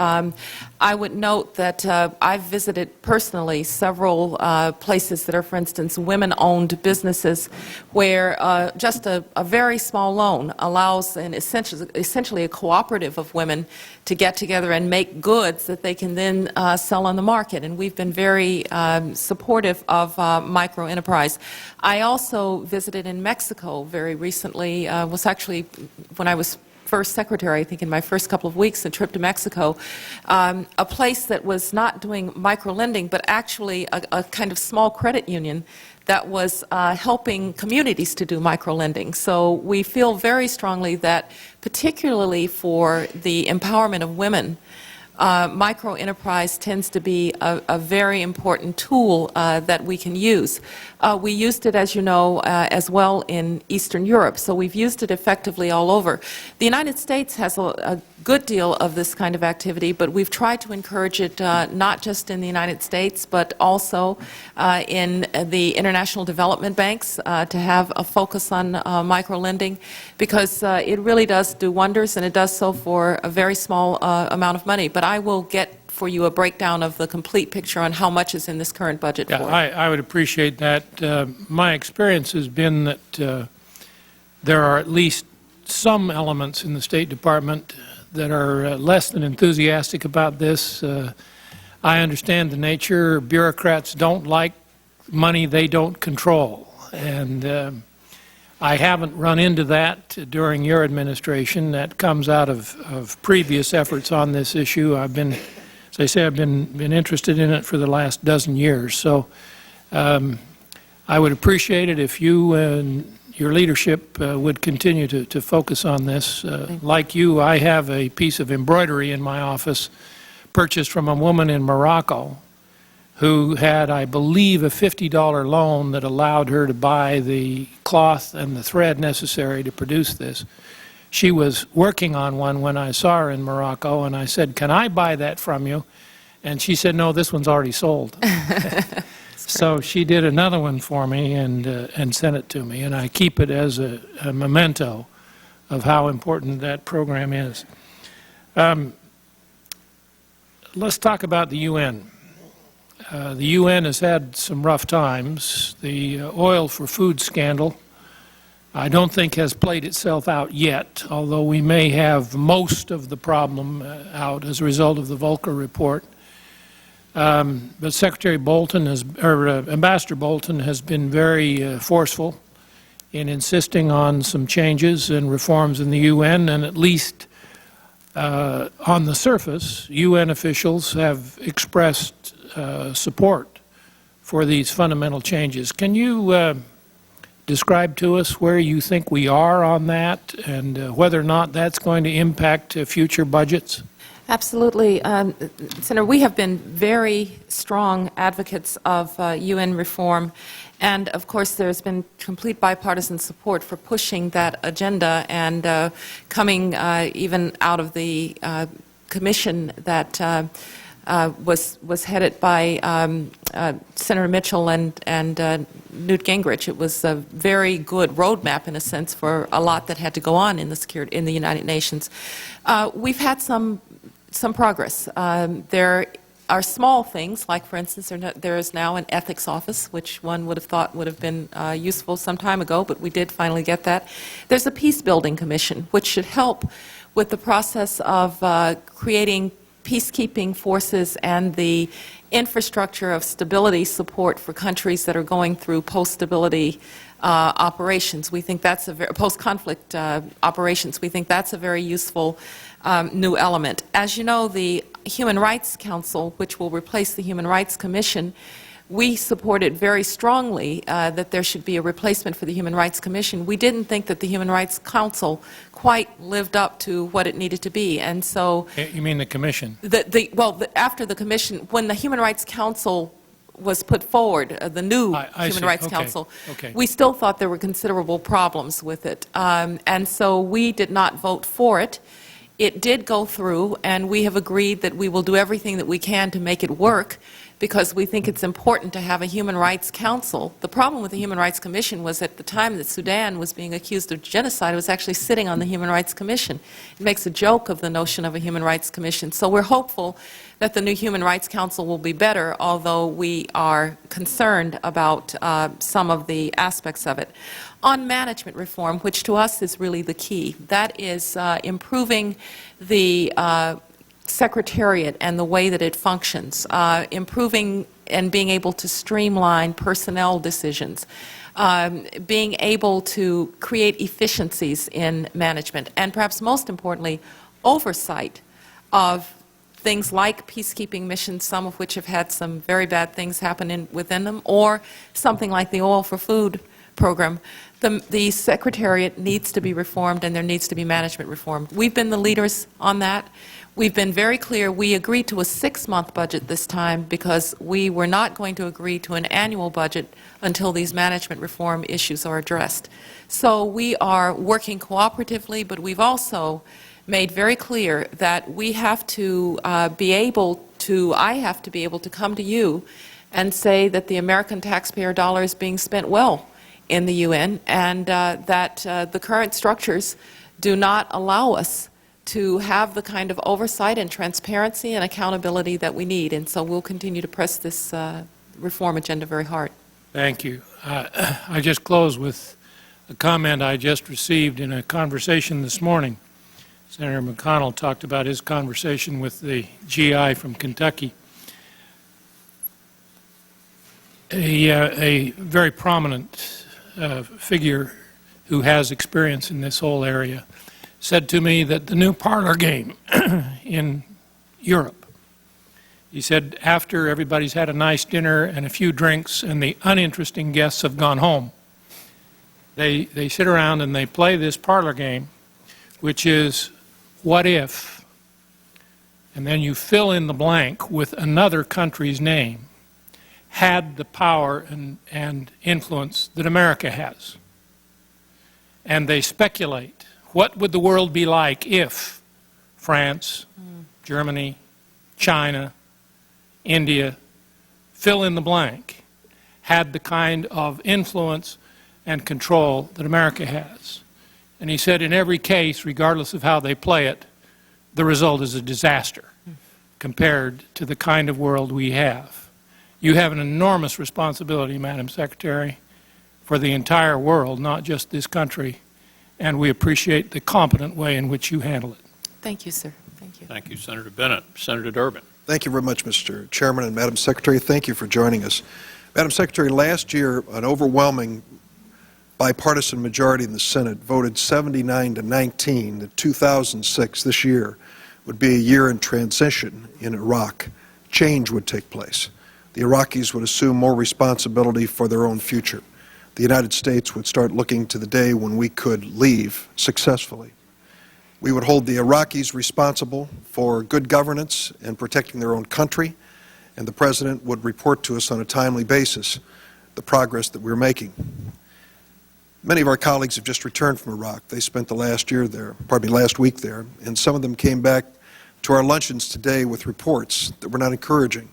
I would note that I've visited personally several places that are, for instance, women-owned businesses where just a very small loan allows essentially a cooperative of women to get together and make goods that they can then sell on the market. And we've been very supportive of microenterprise. I also visited in Mexico very recently, was actually when I was first secretary, I think in my first couple of weeks, a trip to Mexico, a place that was not doing microlending, but actually a kind of small credit union that was helping communities to do microlending. So we feel very strongly that, particularly for the empowerment of women, microenterprise tends to be a very important tool that we can use. We used it, as you know, as well in Eastern Europe, so we've used it effectively all over. The United States has a good deal of this kind of activity, but we've tried to encourage it not just in the United States, but also in the international development banks to have a focus on microlending, because it really does do wonders, and it does so for a very small amount of money. But I will get for you a breakdown of the complete picture on how much is in this current budget for it. I would appreciate that. My experience has been that there are at least some elements in the State Department that are less than enthusiastic about this. I understand the nature. Bureaucrats don't like money they don't control. And I haven't run into that during your administration. That comes out of previous efforts on this issue. I've been, as I say, I've been interested in it for the last dozen years. So I would appreciate it if you and your leadership would continue to focus on this. Like you, I have a piece of embroidery in my office purchased from a woman in Morocco who had, I believe, a $50 loan that allowed her to buy the cloth and the thread necessary to produce this. She was working on one when I saw her in Morocco, and I said, "Can I buy that from you?" And she said, "No, this one's already sold." So she did another one for me and sent it to me, and I keep it as a memento of how important that program is. Let's talk about the UN. The UN has had some rough times. The oil for food scandal, I don't think has played itself out yet, although we may have most of the problem out as a result of the Volcker report. But Secretary Bolton Ambassador Bolton has been very forceful in insisting on some changes and reforms in the UN, and at least on the surface, UN officials have expressed support for these fundamental changes. Can you describe to us where you think we are on that, and whether or not that's going to impact future budgets? Absolutely. Senator, we have been very strong advocates of UN reform, and of course there's been complete bipartisan support for pushing that agenda, and coming even out of the commission that was headed by Senator Mitchell and Newt Gingrich. It was a very good roadmap, in a sense, for a lot that had to go on in the United Nations. We've had some progress. There are small things, like, for instance, there is now an ethics office, which one would have thought would have been useful some time ago, but we did finally get that. There's a peace-building commission, which should help with the process of creating peacekeeping forces and the infrastructure of stability support for countries that are going through post-stability operations. We think that's a post-conflict operations. We think that's a very useful new element. As you know, the Human Rights Council, which will replace the Human Rights Commission, we supported very strongly that there should be a replacement for the Human Rights Commission. We didn't think that the Human Rights Council quite lived up to what it needed to be, and so... You mean the Commission? After the Commission, when the Human Rights Council was put forward, the new Human Rights Council, we still thought there were considerable problems with it, and so we did not vote for it. It did go through, and we have agreed that we will do everything that we can to make it work, because we think it's important to have a Human Rights Council. The problem with the Human Rights Commission was at the time that Sudan was being accused of genocide, it was actually sitting on the Human Rights Commission. It makes a joke of the notion of a Human Rights Commission. So we're hopeful that the new Human Rights Council will be better, although we are concerned about some of the aspects of it. On management reform, which to us is really the key, that is improving the Secretariat and the way that it functions, improving and being able to streamline personnel decisions, being able to create efficiencies in management, and perhaps most importantly, oversight of things like peacekeeping missions, some of which have had some very bad things happen within them, or something like the Oil for Food program. The Secretariat needs to be reformed, and there needs to be management reform. We've been the leaders on that. We've been very clear. We agreed to a 6-month budget this time because we were not going to agree to an annual budget until these management reform issues are addressed. So we are working cooperatively, but we've also made very clear that we have to be able to, I have to be able to come to you and say that the American taxpayer dollar is being spent well in the UN, and that the current structures do not allow us to have the kind of oversight and transparency and accountability that we need. And so we'll continue to press this reform agenda very hard. Thank you. I just close with a comment I just received in a conversation this morning. Senator McConnell talked about his conversation with the GI from Kentucky. A very prominent figure who has experience in this whole area said to me that the new parlor game in Europe, he said, after everybody's had a nice dinner and a few drinks and the uninteresting guests have gone home, they sit around and they play this parlor game, which is what if, and then you fill in the blank with another country's name, had the power and influence that America has. And they speculate. What would the world be like if France, Germany, China, India, fill in the blank, had the kind of influence and control that America has? And he said in every case, regardless of how they play it, the result is a disaster compared to the kind of world we have. You have an enormous responsibility, Madam Secretary, for the entire world, not just this country. And we appreciate the competent way in which you handle it. Thank you, sir. Thank you. Thank you, Senator Bennett. Senator Durbin. Thank you very much, Mr. Chairman, and Madam Secretary, thank you for joining us. Madam Secretary, last year, an overwhelming bipartisan majority in the Senate voted 79-19 that 2006, this year, would be a year in transition in Iraq. Change would take place. The Iraqis would assume more responsibility for their own future. The United States would start looking to the day when we could leave successfully. We would hold the Iraqis responsible for good governance and protecting their own country, and the President would report to us on a timely basis the progress that we're making. Many of our colleagues have just returned from Iraq. They spent the last week there, and some of them came back to our luncheons today with reports that were not encouraging.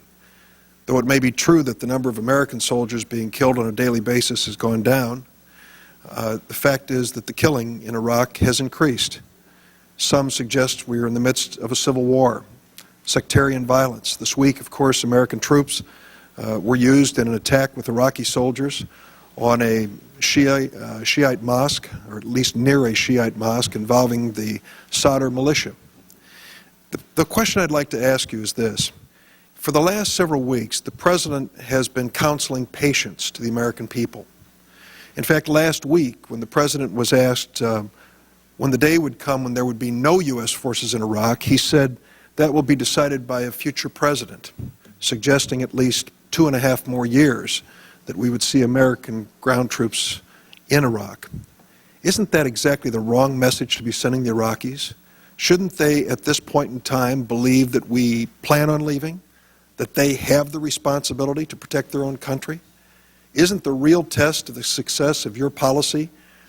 Though it may be true that the number of American soldiers being killed on a daily basis has gone down, the fact is that the killing in Iraq has increased. Some suggest we are in the midst of a civil war, sectarian violence. This week, of course, American troops were used in an attack with Iraqi soldiers on a Shiite mosque, or at least near a Shiite mosque, involving the Sadr militia. The question I'd like to ask you is this. For the last several weeks, the President has been counseling patience to the American people. In fact, last week, when the President was asked when the day would come when there would be no U.S. forces in Iraq, he said that will be decided by a future president, suggesting at least 2.5 more years that we would see American ground troops in Iraq. Isn't that exactly the wrong message to be sending the Iraqis? Shouldn't they, at this point in time, believe that we plan on leaving, that they have the responsibility to protect their own country? Isn't the real test of the success of your policy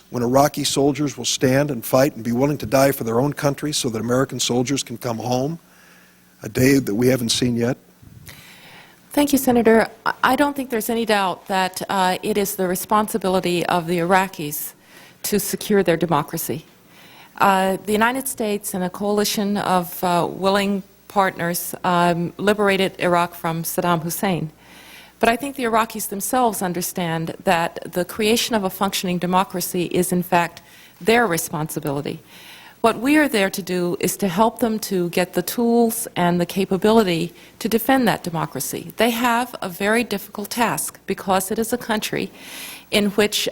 when Iraqi soldiers will stand and fight and be willing to die for their own country so that American soldiers can come home, a day that we haven't seen yet? Thank you, Senator. I don't think there's any doubt that it is the responsibility of the Iraqis to secure their democracy. The United States and a coalition of willing partners liberated Iraq from Saddam Hussein. But I think the Iraqis themselves understand that the creation of a functioning democracy is, in fact, their responsibility. What we are there to do is to help them to get the tools and the capability to defend that democracy. They have a very difficult task because it is a country in which,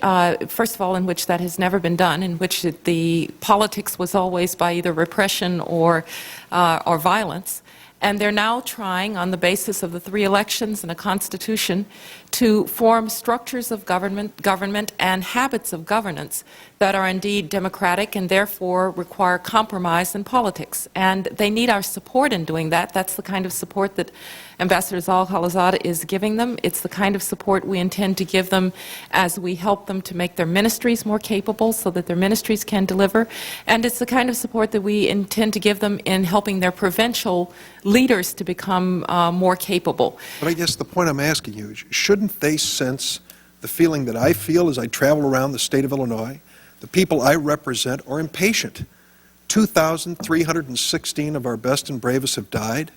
first of all, in which that has never been done, in which the politics was always by either repression or violence. And they're now trying, on the basis of the 3 elections and a constitution, to form structures of government and habits of governance that are indeed democratic and therefore require compromise in politics. And they need our support in doing that. That's the kind of support that Ambassador Zal Khalilzad is giving them. It's the kind of support we intend to give them as we help them to make their ministries more capable so that their ministries can deliver. And it's the kind of support that we intend to give them in helping their provincial leaders to become more capable. But I guess the point I'm asking you is, shouldn't they sense the feeling that I feel as I travel around the state of Illinois? The people I represent are impatient. 2,316 of our best and bravest have died.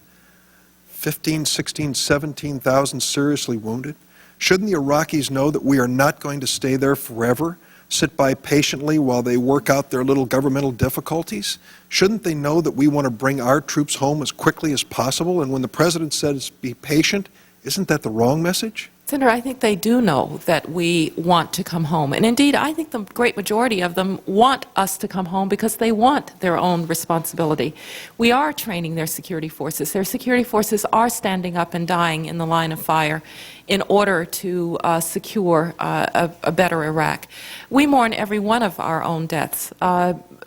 15, 16, 17,000 seriously wounded. Shouldn't the Iraqis know that we are not going to stay there forever, sit by patiently while they work out their little governmental difficulties? Shouldn't they know that we want to bring our troops home as quickly as possible? And when the President says be patient, isn't that the wrong message? Senator, I think they do know that we want to come home. And indeed, I think the great majority of them want us to come home because they want their own responsibility. We are training their security forces. Their security forces are standing up and dying in the line of fire in order to secure a better Iraq. We mourn every one of our own deaths.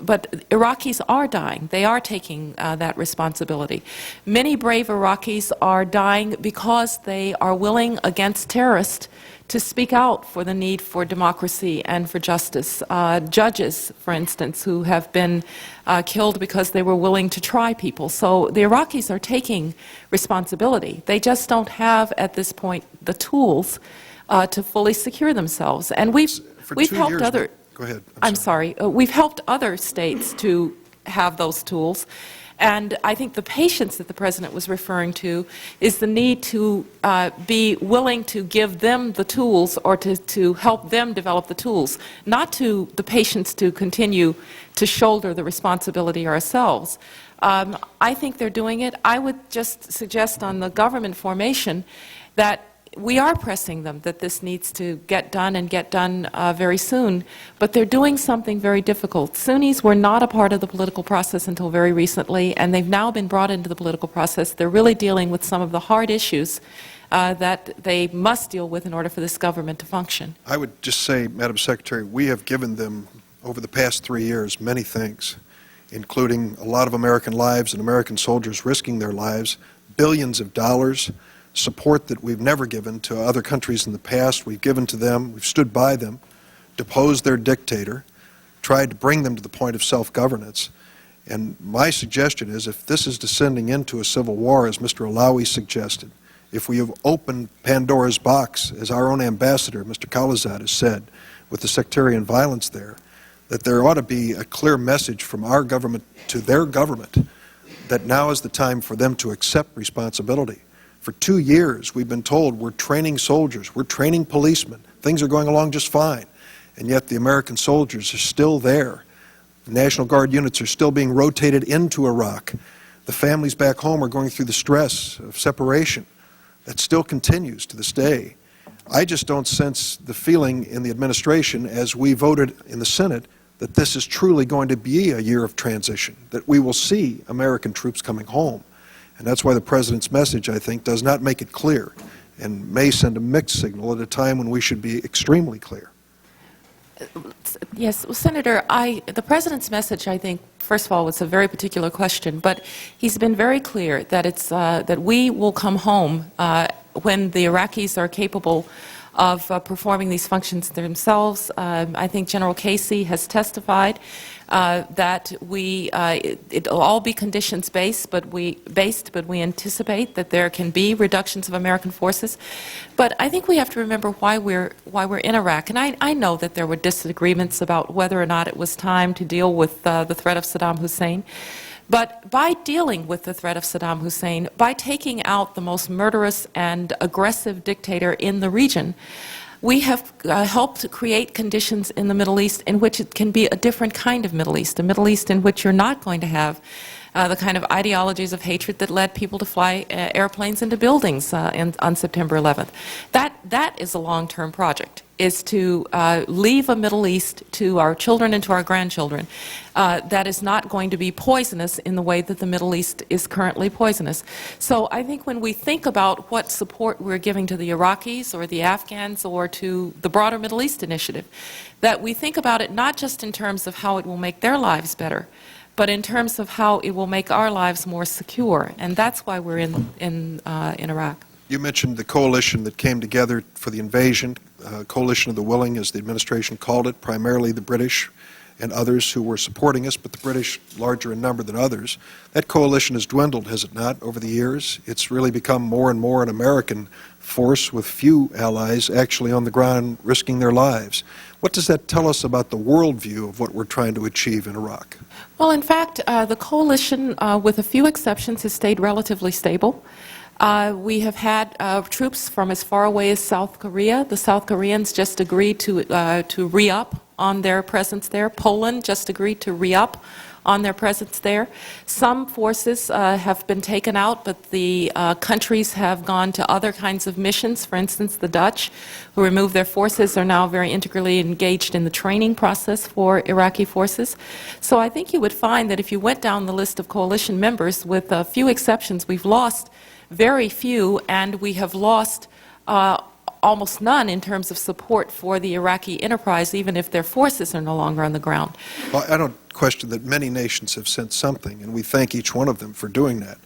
But Iraqis are dying. They are taking that responsibility. Many brave Iraqis are dying because they are willing, against terrorists, to speak out for the need for democracy and for justice. Judges, for instance, who have been killed because they were willing to try people. So the Iraqis are taking responsibility. They just don't have, at this point, the tools to fully secure themselves. And we've helped other... Go ahead. I'm sorry. We've helped other states to have those tools. And I think the patience that the President was referring to is the need to be willing to give them the tools or to help them develop the tools, not to the patience to continue to shoulder the responsibility ourselves. I think they're doing it. I would just suggest on the government formation that we are pressing them that this needs to get done and get done very soon, but they're doing something very difficult. Sunnis were not a part of the political process until very recently, and they've now been brought into the political process. They're really dealing with some of the hard issues that they must deal with in order for this government to function. I would just say, Madam Secretary, we have given them, over the past 3 years, many things, including a lot of American lives and American soldiers risking their lives, billions of dollars, support that we've never given to other countries in the past. We've given to them, we've stood by them, deposed their dictator, tried to bring them to the point of self-governance. And my suggestion is, if this is descending into a civil war, as Mr. Alawi suggested, if we have opened Pandora's box, as our own ambassador, Mr. Khalilzad, has said, with the sectarian violence there, that there ought to be a clear message from our government to their government that now is the time for them to accept responsibility. For 2 years, we've been told we're training soldiers, we're training policemen, things are going along just fine, and yet the American soldiers are still there. The National Guard units are still being rotated into Iraq. The families back home are going through the stress of separation that still continues to this day. I just don't sense the feeling in the administration as we voted in the Senate that this is truly going to be a year of transition, that we will see American troops coming home. And that's why the President's message, I think, does not make it clear and may send a mixed signal at a time when we should be extremely clear. Yes, well, Senator, the President's message, I think, first of all, was a very particular question, but he's been very clear that it's that we will come home when the Iraqis are capable of performing these functions themselves. I think General Casey has testified that it'll all be conditions-based, but we anticipate that there can be reductions of American forces. But I think we have to remember why we're in Iraq. And I know that there were disagreements about whether or not it was time to deal with the threat of Saddam Hussein. But by dealing with the threat of Saddam Hussein, by taking out the most murderous and aggressive dictator in the region, we have helped to create conditions in the Middle East in which it can be a different kind of Middle East, a Middle East in which you're not going to have the kind of ideologies of hatred that led people to fly airplanes into buildings on September 11th. That is a long-term project, is to leave a Middle East to our children and to our grandchildren that is not going to be poisonous in the way that the Middle East is currently poisonous. So I think when we think about what support we're giving to the Iraqis or the Afghans or to the broader Middle East initiative, that we think about it not just in terms of how it will make their lives better, but in terms of how it will make our lives more secure. And that's why we're in Iraq. You mentioned the coalition that came together for the invasion, coalition of the willing, as the administration called it, primarily the British and others who were supporting us, but the British larger in number than others. That coalition has dwindled, has it not, over the years? It's really become more and more an American force with few allies actually on the ground risking their lives. What does that tell us about the worldview of what we're trying to achieve in Iraq? Well, in fact, the coalition, with a few exceptions, has stayed relatively stable. We have had troops from as far away as South Korea. The South Koreans just agreed to re-up on their presence there. Poland just agreed to re-up on their presence there. Some forces have been taken out, but the countries have gone to other kinds of missions. For instance, the Dutch, who removed their forces, are now very integrally engaged in the training process for Iraqi forces. So I think you would find that if you went down the list of coalition members, with a few exceptions, we've lost very few, and we have lost almost none in terms of support for the Iraqi enterprise, even if their forces are no longer on the ground. Well, I don't question that many nations have sent something, and we thank each one of them for doing that.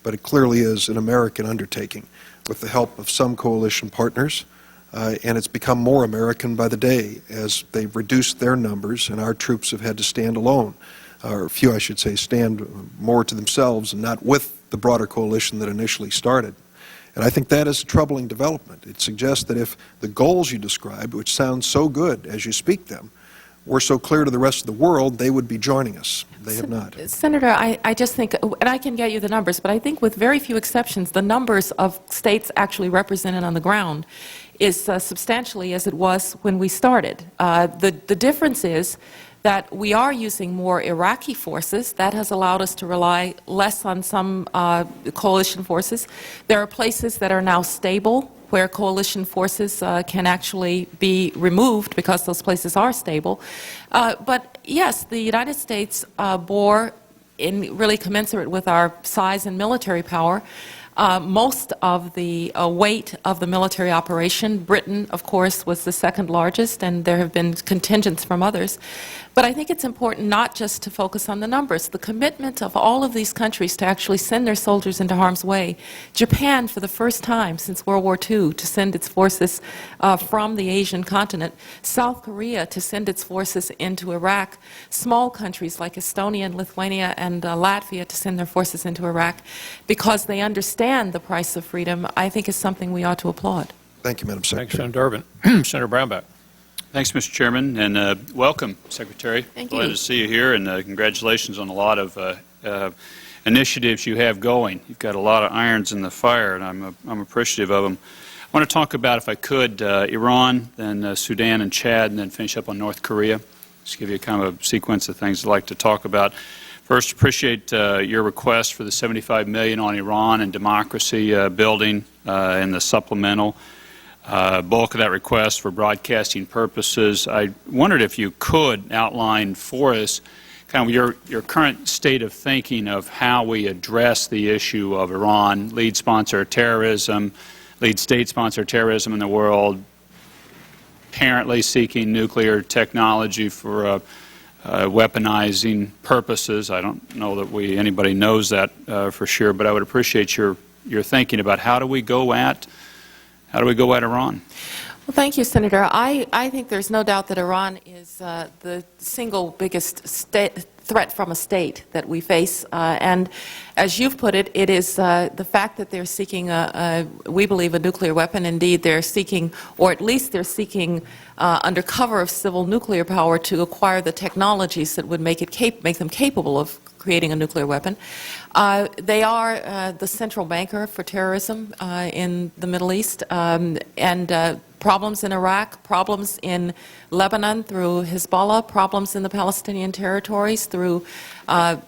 But it clearly is an American undertaking with the help of some coalition partners, and it's become more American by the day as they've reduced their numbers and our troops have had to stand alone, or few, I should say, stand more to themselves and not with the broader coalition that initially started. And I think that is a troubling development. It suggests that if the goals you described, which sound so good as you speak them, were so clear to the rest of the world, they would be joining us. They have not. Senator, I just think, and I can get you the numbers, but I think with very few exceptions, the numbers of states actually represented on the ground is substantially as it was when we started. The difference is that we are using more Iraqi forces. That has allowed us to rely less on some coalition forces. There are places that are now stable where coalition forces can actually be removed because those places are stable. But yes, the United States bore, in really commensurate with our size and military power, most of the weight of the military operation. Britain, of course, was the second largest, and there have been contingents from others. But I think it's important not just to focus on the numbers. The commitment of all of these countries to actually send their soldiers into harm's way. Japan, for the first time since World War II, to send its forces from the Asian continent. South Korea to send its forces into Iraq. Small countries like Estonia and Lithuania and Latvia to send their forces into Iraq because they understand the price of freedom, I think is something we ought to applaud. Thank you, Madam Secretary. Thanks, Senator Durbin. Senator Brownback. Thanks, Mr. Chairman, and welcome, Secretary. Thank you. Glad to see you here, and congratulations on a lot of initiatives you have going. You've got a lot of irons in the fire, and I'm appreciative of them. I want to talk about, if I could, Iran, then Sudan and Chad, and then finish up on North Korea. Just give you kind of a sequence of things I'd like to talk about. First, appreciate your request for the $75 million on Iran and democracy building and the supplemental. Bulk of that request for broadcasting purposes. I wondered if you could outline for us kind of your current state of thinking of how we address the issue of Iran, lead sponsor of terrorism, lead state sponsor of terrorism in the world, apparently seeking nuclear technology for weaponizing purposes. I don't know that anybody knows that for sure, but I would appreciate your thinking about how do we go at Iran? Well, thank you, Senator. I think there's no doubt that Iran is the single biggest threat from a state that we face. And as you've put it, it is the fact that they're seeking, we believe, a nuclear weapon. Indeed, they're seeking, or at least they're seeking, under cover of civil nuclear power, to acquire the technologies that would make them capable of creating a nuclear weapon. They are the central banker for terrorism in the Middle East, and problems in Iraq, problems in Lebanon through Hezbollah, problems in the Palestinian territories through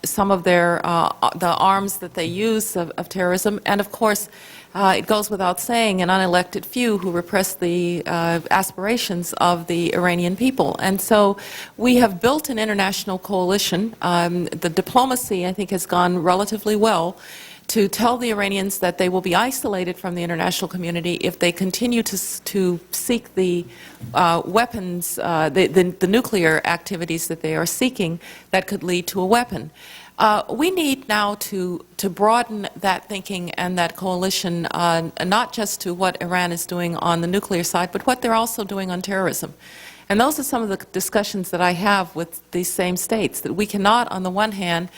some of the arms that they use of terrorism, and of course it goes without saying, an unelected few who repress the aspirations of the Iranian people. And so we have built an international coalition. The diplomacy, I think, has gone relatively well to tell the Iranians that they will be isolated from the international community if they continue to seek the weapons, the nuclear activities that they are seeking that could lead to a weapon. We need now to broaden that thinking and that coalition, not just to what Iran is doing on the nuclear side, but what they're also doing on terrorism. And those are some of the discussions that I have with these same states, that we cannot, on the one hand,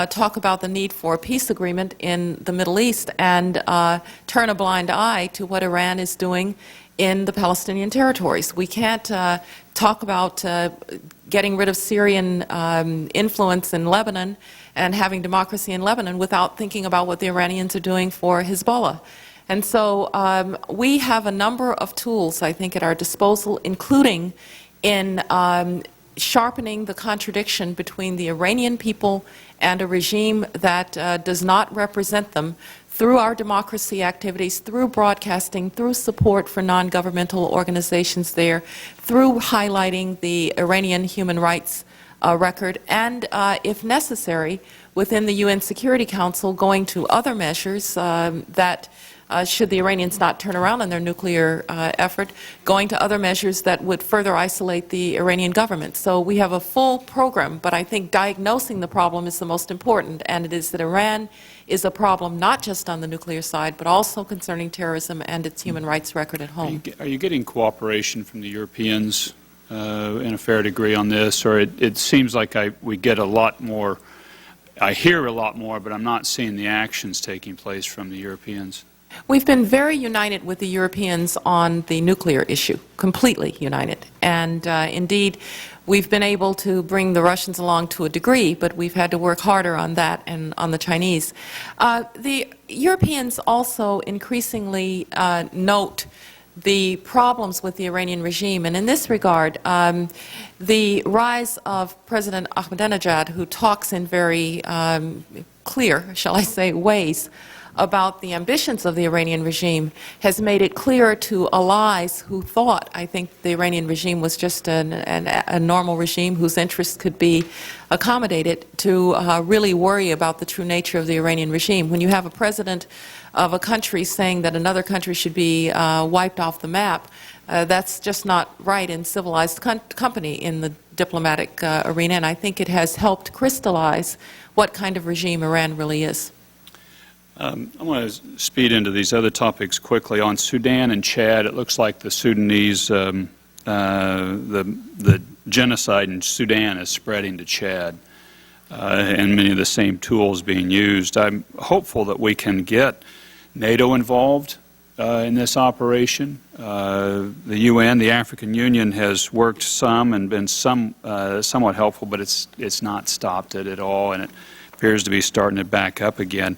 talk about the need for a peace agreement in the Middle East and turn a blind eye to what Iran is doing in the Palestinian territories. We can't talk about getting rid of Syrian influence in Lebanon and having democracy in Lebanon without thinking about what the Iranians are doing for Hezbollah. And so we have a number of tools, I think, at our disposal, including in sharpening the contradiction between the Iranian people and a regime that does not represent them, through our democracy activities, through broadcasting, through support for non-governmental organizations there, through highlighting the Iranian human rights record, and, if necessary, within the UN Security Council, going to other measures that, should the Iranians not turn around on their nuclear effort, going to other measures that would further isolate the Iranian government. So we have a full program, but I think diagnosing the problem is the most important, and it is that Iran is a problem not just on the nuclear side, but also concerning terrorism and its human rights record at home. Are you getting cooperation from the Europeans in a fair degree on this, or it seems like we get a lot more, I hear a lot more, but I'm not seeing the actions taking place from the Europeans? We've been very united with the Europeans on the nuclear issue, completely united. And indeed, we've been able to bring the Russians along to a degree, but we've had to work harder on that and on the Chinese. The Europeans also increasingly note the problems with the Iranian regime. And in this regard, the rise of President Ahmadinejad, who talks in very clear, shall I say, ways about the ambitions of the Iranian regime, has made it clear to allies who thought, I think, the Iranian regime was just a normal regime whose interests could be accommodated, to really worry about the true nature of the Iranian regime. When you have a president of a country saying that another country should be wiped off the map, that's just not right in civilized company in the diplomatic arena, and I think it has helped crystallize what kind of regime Iran really is. I want to speed into these other topics quickly. On Sudan and Chad, it looks like the Sudanese, the genocide in Sudan is spreading to Chad, and many of the same tools being used. I'm hopeful that we can get NATO involved in this operation. The UN, the African Union, has worked some and been somewhat helpful, but it's not stopped it at all, and it appears to be starting to back up again.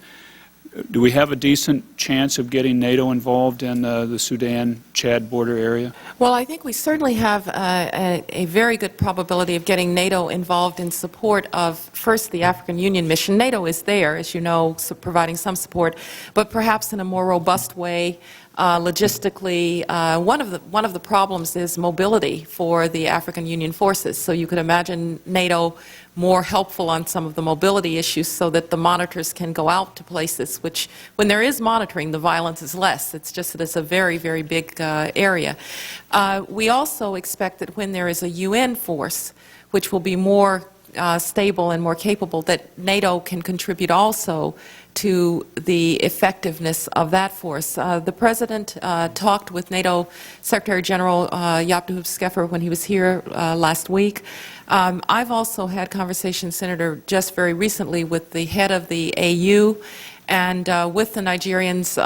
Do we have a decent chance of getting NATO involved in the Sudan-Chad border area? Well, I think we certainly have a very good probability of getting NATO involved in support of, first, the African Union mission. NATO is there, as you know, providing some support, but perhaps in a more robust way. Logistically, one of the problems is mobility for the African Union forces. So you could imagine NATO more helpful on some of the mobility issues so that the monitors can go out to places which, when there is monitoring, the violence is less. It's just that it's a very, very big area. We also expect that when there is a UN force, which will be more stable and more capable, that NATO can contribute also to the effectiveness of that force. The President talked with NATO Secretary General Jaap de Hoop Scheffer when he was here last week. I've also had conversations, Senator, just very recently with the head of the AU and with the Nigerians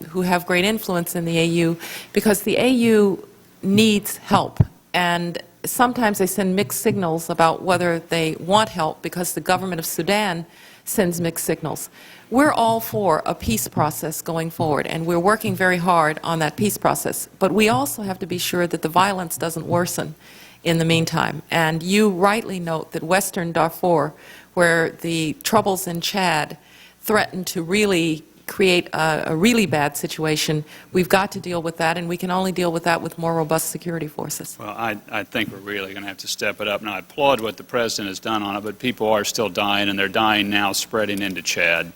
who have great influence in the AU, because the AU needs help. And sometimes they send mixed signals about whether they want help because the government of Sudan sends mixed signals. We're all for a peace process going forward, and we're working very hard on that peace process. But we also have to be sure that the violence doesn't worsen in the meantime. And you rightly note that Western Darfur, where the troubles in Chad threaten to really create a really bad situation, we've got to deal with that, and we can only deal with that with more robust security forces. Well, I think we're really going to have to step it up. Now, I applaud what the President has done on it, but people are still dying, and they're dying now, spreading into Chad.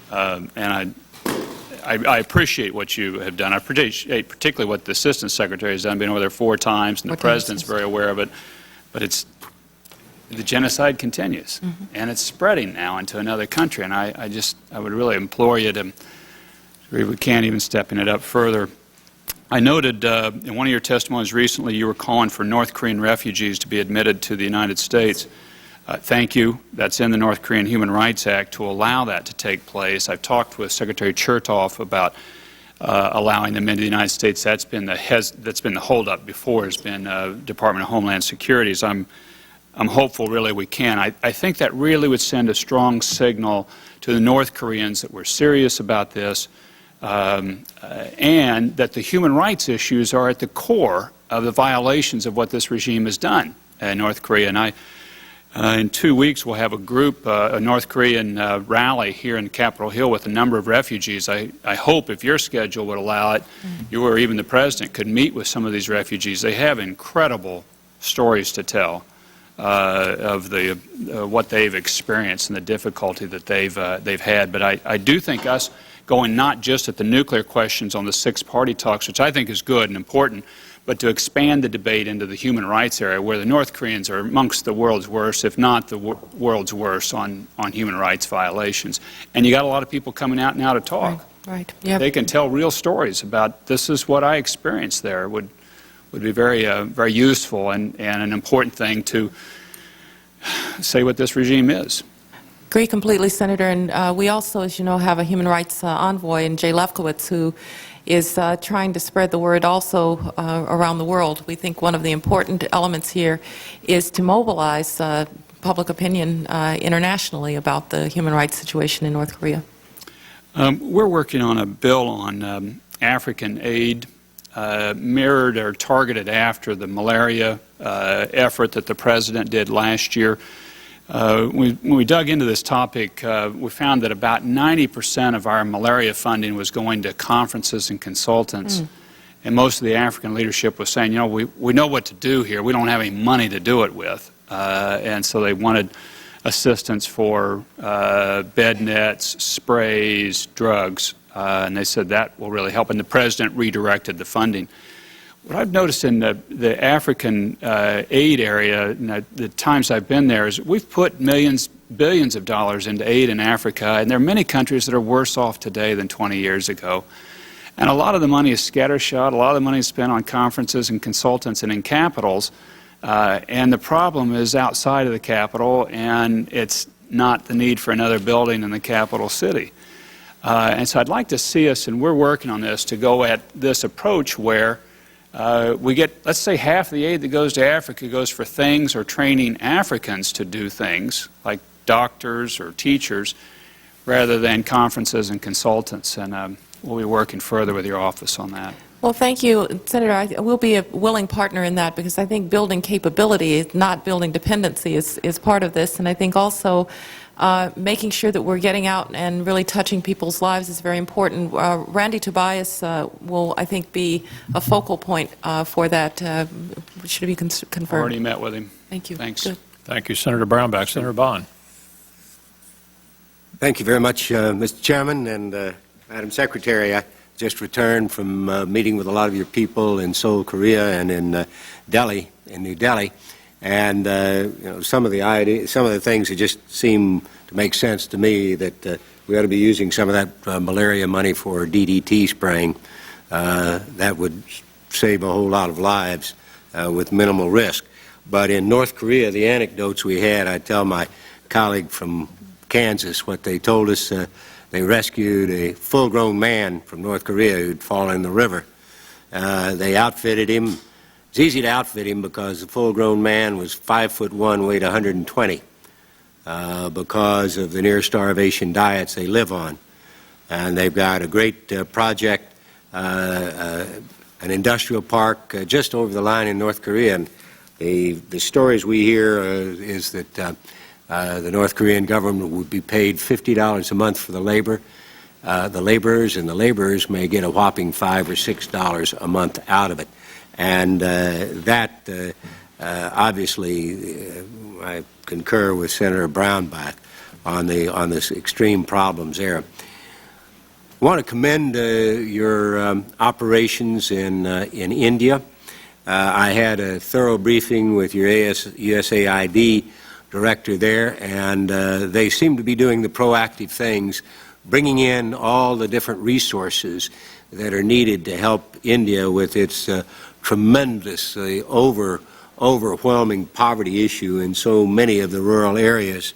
And I appreciate what you have done. I appreciate particularly what the Assistant Secretary has done, been over there 4 times, and the President's very aware of it. But the genocide continues, and it's spreading now into another country. And I would really implore you to, we can't even stepping it up further. I noted in one of your testimonies recently you were calling for North Korean refugees to be admitted to the United States. Thank you. That's in the North Korean Human Rights Act to allow that to take place. I've talked with Secretary Chertoff about allowing them into the United States. That's been the holdup before. Has been Department of Homeland Security. I'm hopeful, really, we can. I think that really would send a strong signal to the North Koreans that we're serious about this, and that the human rights issues are at the core of the violations of what this regime has done in North Korea. And in 2 weeks, we'll have a group, a North Korean rally here in Capitol Hill with a number of refugees. I hope, if your schedule would allow it, you or even the President could meet with some of these refugees. They have incredible stories to tell of what they've experienced and the difficulty that they've had. But I do think us going not just at the nuclear questions on the 6-party talks, which I think is good and important, but to expand the debate into the human rights area, where the North Koreans are amongst the world's worst, if not the world's worst, on human rights violations. And you got a lot of people coming out now to talk. Right. Yep. They can tell real stories about, this is what I experienced there. Would be very, very useful and an important thing to say what this regime is. Agree completely, Senator. And we also, as you know, have a human rights envoy in Jay Lefkowitz, who is trying to spread the word also around the world. We think one of the important elements here is to mobilize public opinion internationally about the human rights situation in North Korea. We're working on a bill on African aid mirrored or targeted after the malaria effort that the President did last year. When we dug into this topic, we found that about 90% of our malaria funding was going to conferences and consultants. And most of the African leadership was saying, you know, we know what to do here. We don't have any money to do it with. And so they wanted assistance for bed nets, sprays, drugs. And they said that will really help. And the President redirected the funding. What I've noticed in the African aid area, in the times I've been there, is we've put millions, billions of dollars into aid in Africa, and there are many countries that are worse off today than 20 years ago. And a lot of the money is scattershot, a lot of the money is spent on conferences and consultants and in capitals, and the problem is outside of the capital, and it's not the need for another building in the capital city. And so I'd like to see us, and we're working on this, to go at this approach where we get, let's say, half the aid that goes to Africa goes for things or training Africans to do things, like doctors or teachers. rather than conferences and consultants, and we'll be working further with your office on that. Well, thank you, Senator. I will be a willing partner in that because I think building capability, not building dependency, is part of this. And I think also making sure that we're getting out and really touching people's lives is very important. Randy Tobias will, I think, be a focal point for that. Should it be confirmed? Already met with him. Thank you. Thanks. Good. Thank you, Senator Brownback. Senator Bond. Thank you very much, Mr. Chairman and Madam Secretary. I just returned from meeting with a lot of your people in Seoul, Korea, and in Delhi, in New Delhi, and you know, some of the things that just seem to make sense to me that we ought to be using some of that malaria money for DDT spraying. That would save a whole lot of lives with minimal risk. But in North Korea, the anecdotes we had, I tell my colleague from Kansas what they told us. They rescued a full-grown man from North Korea who'd fallen in the river. They outfitted him. It's easy to outfit him because the full-grown man was 5'1", weighed 120, because of the near-starvation diets they live on. And they've got a great project, an industrial park just over the line in North Korea. And the stories we hear is that the North Korean government would be paid $50 a month for the laborers, and the laborers may get a whopping $5 or $6 a month out of it. And that, obviously, I concur with Senator Brownback on this extreme problems there. I want to commend your operations in India. I had a thorough briefing with your USAID director there, and they seem to be doing the proactive things, bringing in all the different resources that are needed to help India with its tremendously overwhelming poverty issue in so many of the rural areas.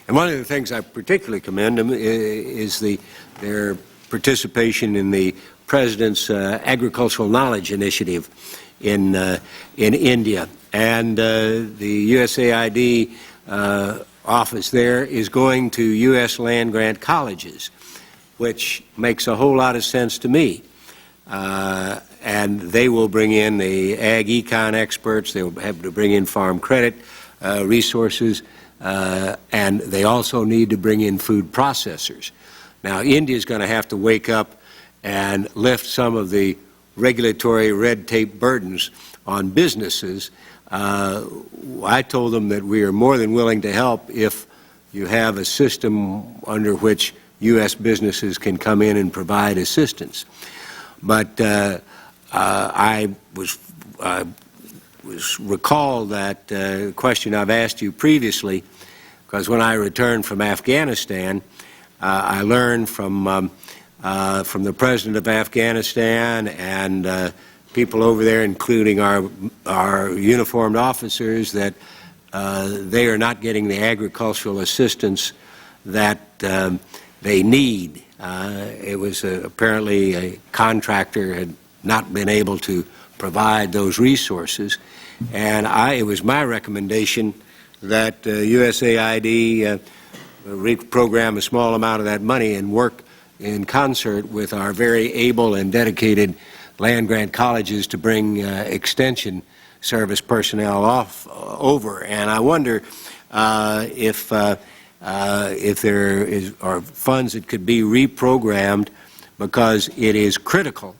And one of the things I particularly commend them is their participation in the President's Agricultural Knowledge Initiative in India. And the USAID office there is going to U.S. land-grant colleges, which makes a whole lot of sense to me. And they will bring in the ag econ experts. They will have to bring in farm credit resources, and they also need to bring in food processors. Now, India is going to have to wake up and lift some of the regulatory red tape burdens on businesses. I told them that we are more than willing to help if you have a system under which U.S. businesses can come in and provide assistance. But I was recalled that question I've asked you previously, because when I returned from Afghanistan, I learned from the President of Afghanistan and people over there, including our uniformed officers, that they are not getting the agricultural assistance that they need. It was apparently a contractor had not been able to provide those resources, and it was my recommendation that USAID reprogram a small amount of that money and work in concert with our very able and dedicated land-grant colleges to bring extension service personnel over. And I wonder if there are funds that could be reprogrammed, because it is critical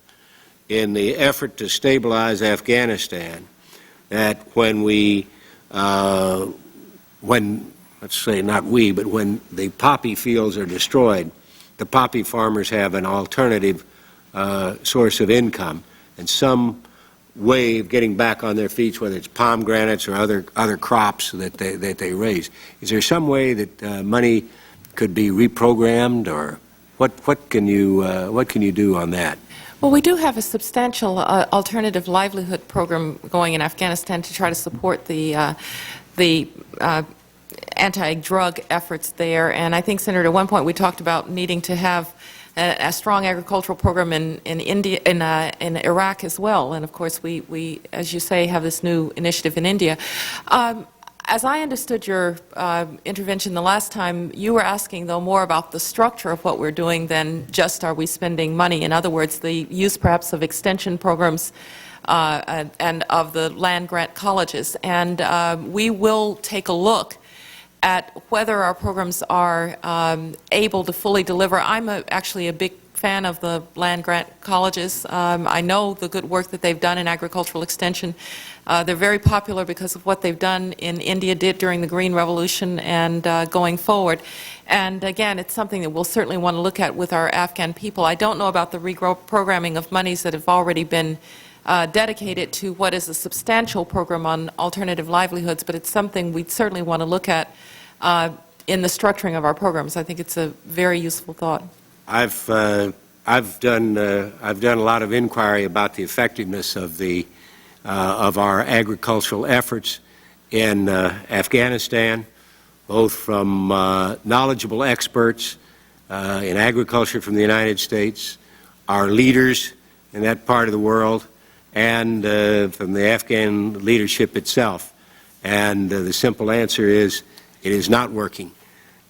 in the effort to stabilize Afghanistan that when let's say not we, but when the poppy fields are destroyed, the poppy farmers have an alternative source of income and some way of getting back on their feet, whether it's pomegranates or other crops that they raise. Is there some way that money could be reprogrammed, or what can you do on that? Well, we do have a substantial alternative livelihood program going in Afghanistan to try to support the anti-drug efforts there. And I think, Senator, at one point we talked about needing to have a strong agricultural program in India, in Iraq as well. And of course, we, as you say, have this new initiative in India. As I understood your intervention the last time, you were asking, though, more about the structure of what we're doing than just are we spending money. In other words, the use perhaps of extension programs and of the land-grant colleges. And we will take a look at whether our programs are able to fully deliver. I'm actually a big fan of the land-grant colleges. I know the good work that they've done in agricultural extension. They're very popular because of what they've done in India, did during the Green Revolution and going forward. And again, it's something that we'll certainly want to look at with our Afghan people. I don't know about the reprogramming of monies that have already been dedicated to what is a substantial program on alternative livelihoods, but it's something we'd certainly want to look at in the structuring of our programs. I think it's a very useful thought. I've done a lot of inquiry about the effectiveness of our agricultural efforts in Afghanistan, both from knowledgeable experts in agriculture from the United States, our leaders in that part of the world, and from the Afghan leadership itself. And the simple answer is it is not working.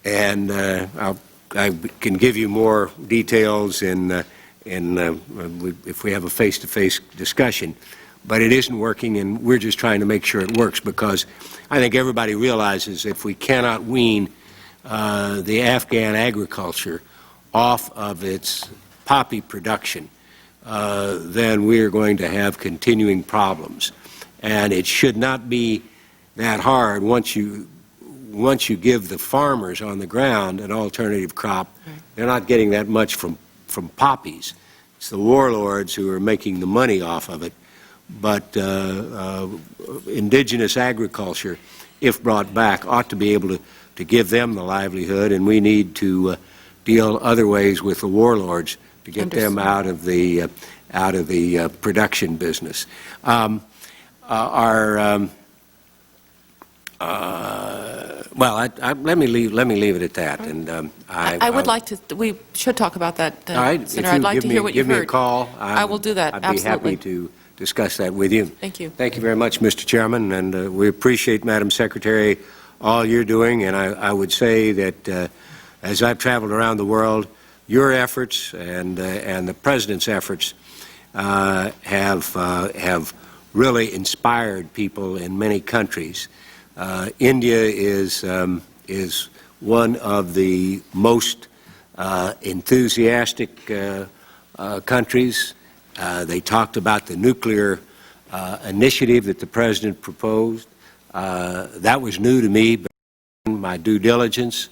And I can give you more details if we have a face-to-face discussion. But it isn't working, and we're just trying to make sure it works, because I think everybody realizes if we cannot wean the Afghan agriculture off of its poppy production, then we are going to have continuing problems. And it should not be that hard once you give the farmers on the ground an alternative crop. They're not getting that much from poppies. It's the warlords who are making the money off of it. But indigenous agriculture, if brought back, ought to be able to give them the livelihood, and we need to deal other ways with the warlords to get them out of the production business. Let me leave it at that. And I would like to. We should talk about that, all right, Senator. I'd like to hear what you heard. Give me a call. I will do that. I'd be Absolutely. happy to discuss that with you. Thank you. Thank you very much, Mr. Chairman, and we appreciate, Madam Secretary, all you're doing. And I would say that as I've traveled around the world, your efforts and the President's efforts have really inspired people in many countries. India is one of the most enthusiastic countries. They talked about the nuclear initiative that the President proposed. That was new to me, but my due diligence,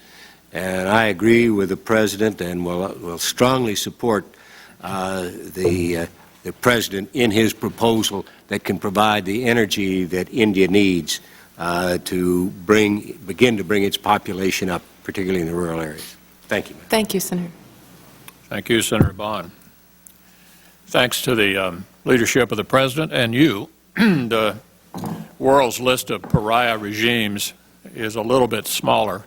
and I agree with the President and will strongly support the President in his proposal that can provide the energy that India needs to begin to bring its population up, particularly in the rural areas. Thank you. Thank you, Senator. Thank you, Senator Bond. Thanks to the leadership of the President and you, the world's list of pariah regimes is a little bit smaller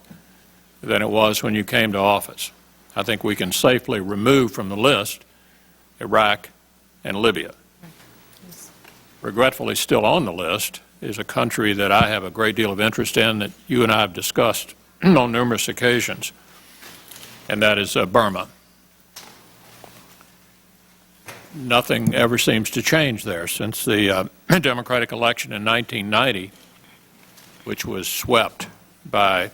than it was when you came to office. I think we can safely remove from the list Iraq and Libya. Regretfully, still on the list is a country that I have a great deal of interest in that you and I have discussed on numerous occasions, and that is Burma. Nothing ever seems to change there since the democratic election in 1990, which was swept by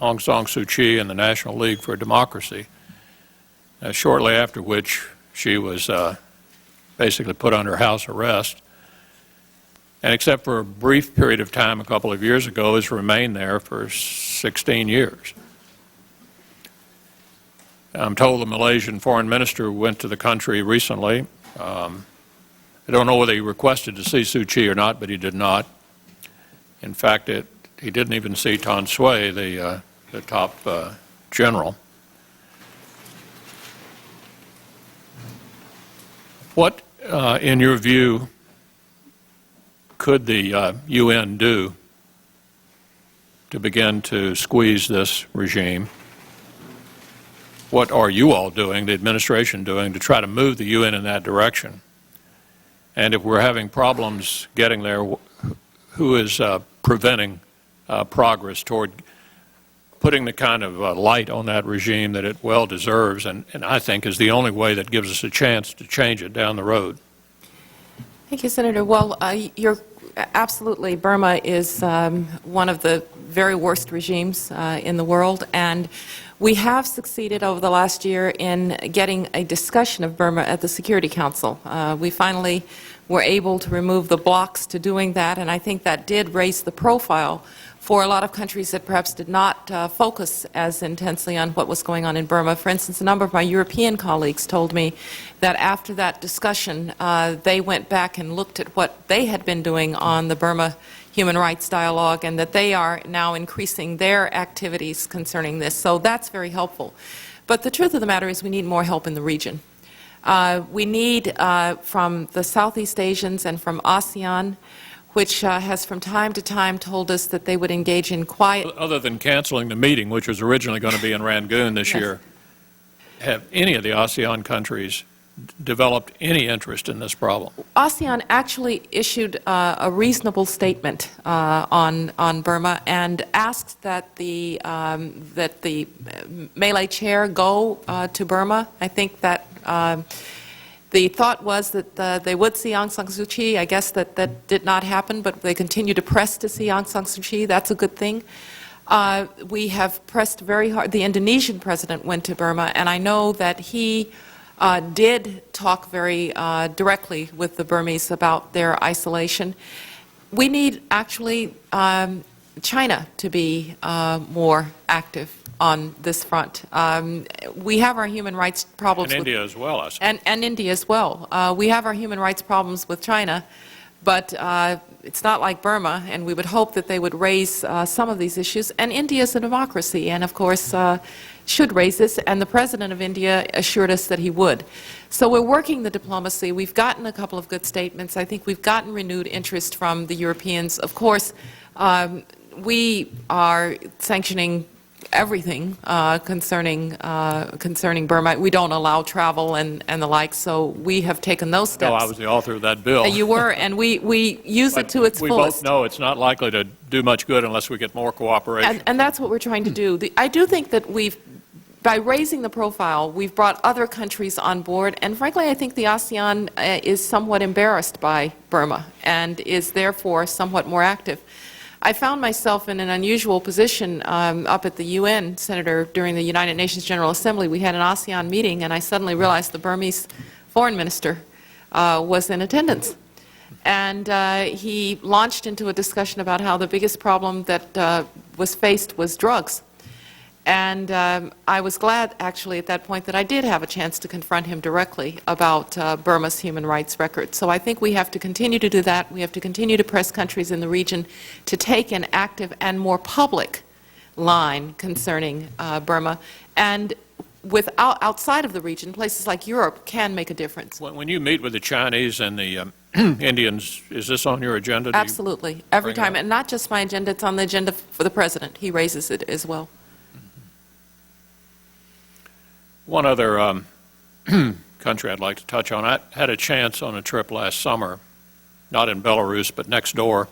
Aung San Suu Kyi and the National League for Democracy, shortly after which she was basically put under house arrest, and except for a brief period of time a couple of years ago, has remained there for 16 years. I'm told the Malaysian foreign minister went to the country recently. I don't know whether he requested to see Suu Kyi or not, but he did not. In fact, he didn't even see Tan Sui, the top general. What, in your view, could the UN do to begin to squeeze this regime? What are you all doing, the administration doing, to try to move the UN in that direction? And if we're having problems getting there, who is preventing progress toward putting the kind of light on that regime that it well deserves, and I think is the only way that gives us a chance to change it down the road. Thank you, Senator. Well, you're absolutely. Burma is one of the very worst regimes in the world, and we have succeeded over the last year in getting a discussion of Burma at the Security Council. We finally were able to remove the blocks to doing that, and I think that did raise the profile for a lot of countries that perhaps did not focus as intensely on what was going on in Burma. For instance, a number of my European colleagues told me that after that discussion, they went back and looked at what they had been doing on the Burma human rights dialogue, and that they are now increasing their activities concerning this. So that's very helpful. But the truth of the matter is we need more help in the region. We need from the Southeast Asians and from ASEAN, which has from time to time told us that they would engage in quiet... Other than canceling the meeting, which was originally going to be in Rangoon this year, have any of the ASEAN countries developed any interest in this problem? ASEAN actually issued a reasonable statement on Burma and asked that the Malay chair go to Burma. I think that the thought was that they would see Aung San Suu Kyi. I guess that did not happen, but they continue to press to see Aung San Suu Kyi. That's a good thing. We have pressed very hard. The Indonesian president went to Burma, and I know that he did talk very directly with the Burmese about their isolation. We need actually China to be more active on this front. We have our human rights problems. And India as well, I suppose. And India as well. We have our human rights problems with China, but it's not like Burma, and we would hope that they would raise some of these issues. And India is a democracy, and of course should raise this, and the President of India assured us that he would. So we're working the diplomacy. We've gotten a couple of good statements. I think we've gotten renewed interest from the Europeans. Of course, we are sanctioning everything concerning Burma. We don't allow travel and the like, so we have taken those steps. No, I was the author of that bill. You were, and we use it to its fullest. We both know it's not likely to do much good unless we get more cooperation. And that's what we're trying to do. I do think that by raising the profile, we've brought other countries on board, and frankly, I think the ASEAN is somewhat embarrassed by Burma and is therefore somewhat more active. I found myself in an unusual position up at the UN, Senator, during the United Nations General Assembly. We had an ASEAN meeting, and I suddenly realized the Burmese foreign minister was in attendance. And he launched into a discussion about how the biggest problem that was faced was drugs. And I was glad, actually, at that point that I did have a chance to confront him directly about Burma's human rights record. So I think we have to continue to do that. We have to continue to press countries in the region to take an active and more public line concerning Burma. And outside of the region, places like Europe can make a difference. When you meet with the Chinese and the Indians, is this on your agenda? Absolutely. Every time. And not just my agenda, it's on the agenda for the President. He raises it as well. One other country I'd like to touch on. I had a chance on a trip last summer, not in Belarus, but next door,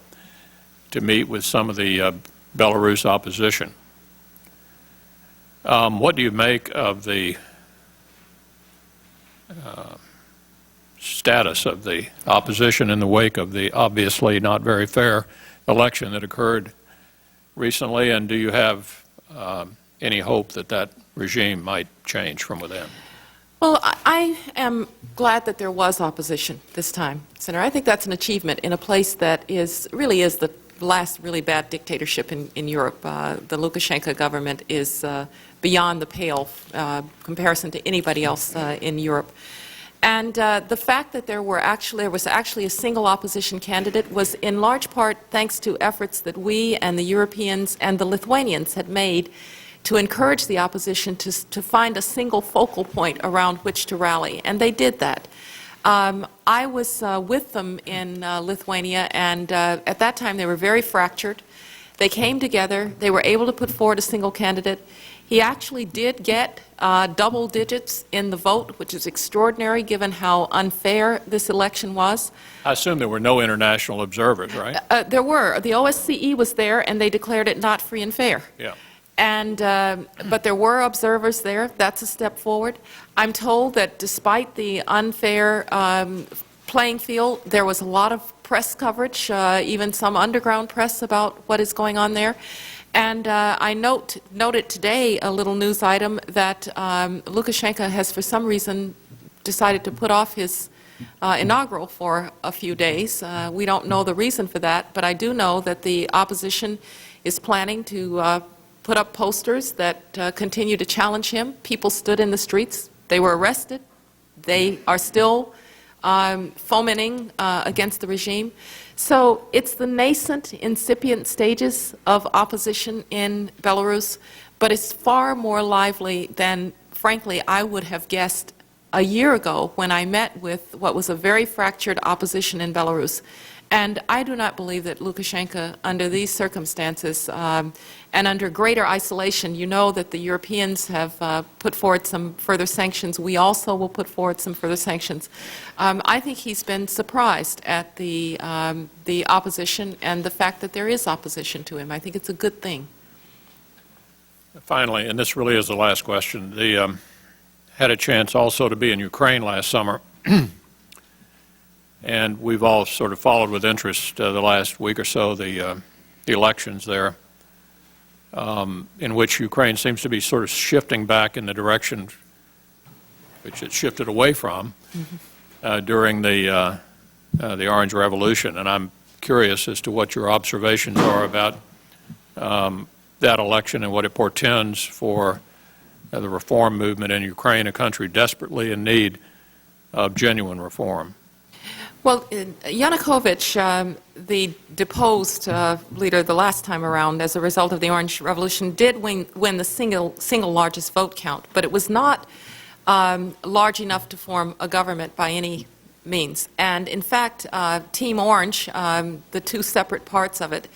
to meet with some of the Belarus opposition. What do you make of the status of the opposition in the wake of the obviously not very fair election that occurred recently, and do you have any hope that that regime might change from within? Well, I am glad that there was opposition this time, Senator. I think that's an achievement in a place that really is the last really bad dictatorship in Europe. The Lukashenko government is beyond the pale comparison to anybody else in Europe. And the fact that there was actually a single opposition candidate was in large part thanks to efforts that we and the Europeans and the Lithuanians had made to encourage the opposition to find a single focal point around which to rally, and they did that. I was with them in Lithuania, and at that time they were very fractured. They came together. They were able to put forward a single candidate. He actually did get double digits in the vote, which is extraordinary given how unfair this election was. I assume there were no international observers, right? There were. The OSCE was there, and they declared it not free and fair. Yeah. And, but there were observers there. That's a step forward. I'm told that despite the unfair playing field, there was a lot of press coverage, even some underground press about what is going on there. And I noted today a little news item that Lukashenko has, for some reason, decided to put off his inaugural for a few days. We don't know the reason for that, but I do know that the opposition is planning to put up posters that continue to challenge him. People stood in the streets. They were arrested. They are still fomenting against the regime. So it's the nascent, incipient stages of opposition in Belarus, but it's far more lively than, frankly, I would have guessed a year ago when I met with what was a very fractured opposition in Belarus. And I do not believe that Lukashenko, under these circumstances, and under greater isolation, you know that the Europeans have put forward some further sanctions. We also will put forward some further sanctions. I think he's been surprised at the opposition and the fact that there is opposition to him. I think it's a good thing. Finally, and this really is the last question, had a chance also to be in Ukraine last summer. And we've all sort of followed with interest the last week or so the elections there, in which Ukraine seems to be sort of shifting back in the direction which it shifted away from during the Orange Revolution. And I'm curious as to what your observations are about that election and what it portends for the reform movement in Ukraine, a country desperately in need of genuine reform. Well, Yanukovych, the deposed leader the last time around as a result of the Orange Revolution, did win the single largest vote count, but it was not large enough to form a government by any means. And in fact, Team Orange, the two separate parts of it,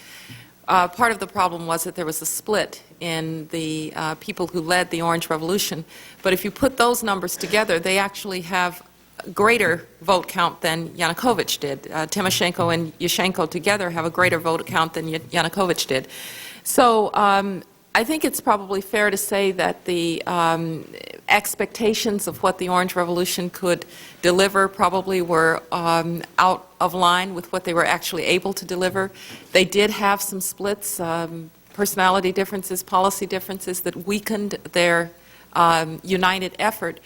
part of the problem was that there was a split in the people who led the Orange Revolution. But if you put those numbers together, they actually have greater vote count than Yanukovych did. Tymoshenko and Yushchenko together have a greater vote count than Yanukovych did. So I think it's probably fair to say that the expectations of what the Orange Revolution could deliver probably were out of line with what they were actually able to deliver. They did have some splits, personality differences, policy differences that weakened their united effort.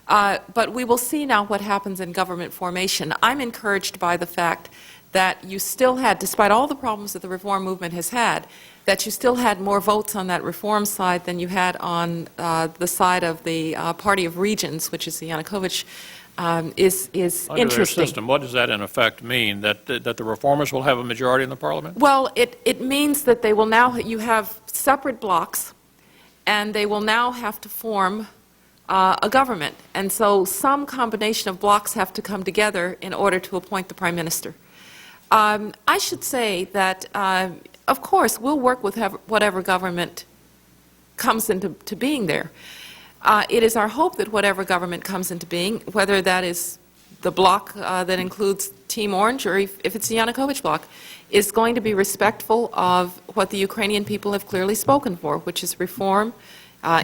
But we will see now what happens in government formation. I'm encouraged by the fact that you still had, despite all the problems that the reform movement has had, that you still had more votes on that reform side than you had on the side of the Party of Regions, which is the Yanukovych, is Under interesting. their system, what does that in effect mean? That the reformers will have a majority in the parliament? Well, it means that they will now, you have separate blocks, and they will now have to form a government. And so some combination of blocks have to come together in order to appoint the prime minister. I should say that, of course, we'll work with whatever government comes into being there. It is our hope that whatever government comes into being, whether that is the bloc that includes Team Orange or if it's the Yanukovych bloc, is going to be respectful of what the Ukrainian people have clearly spoken for, which is reform,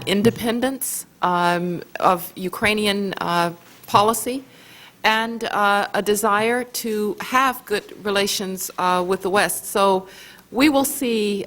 independence of Ukrainian policy, and a desire to have good relations with the West. So we will see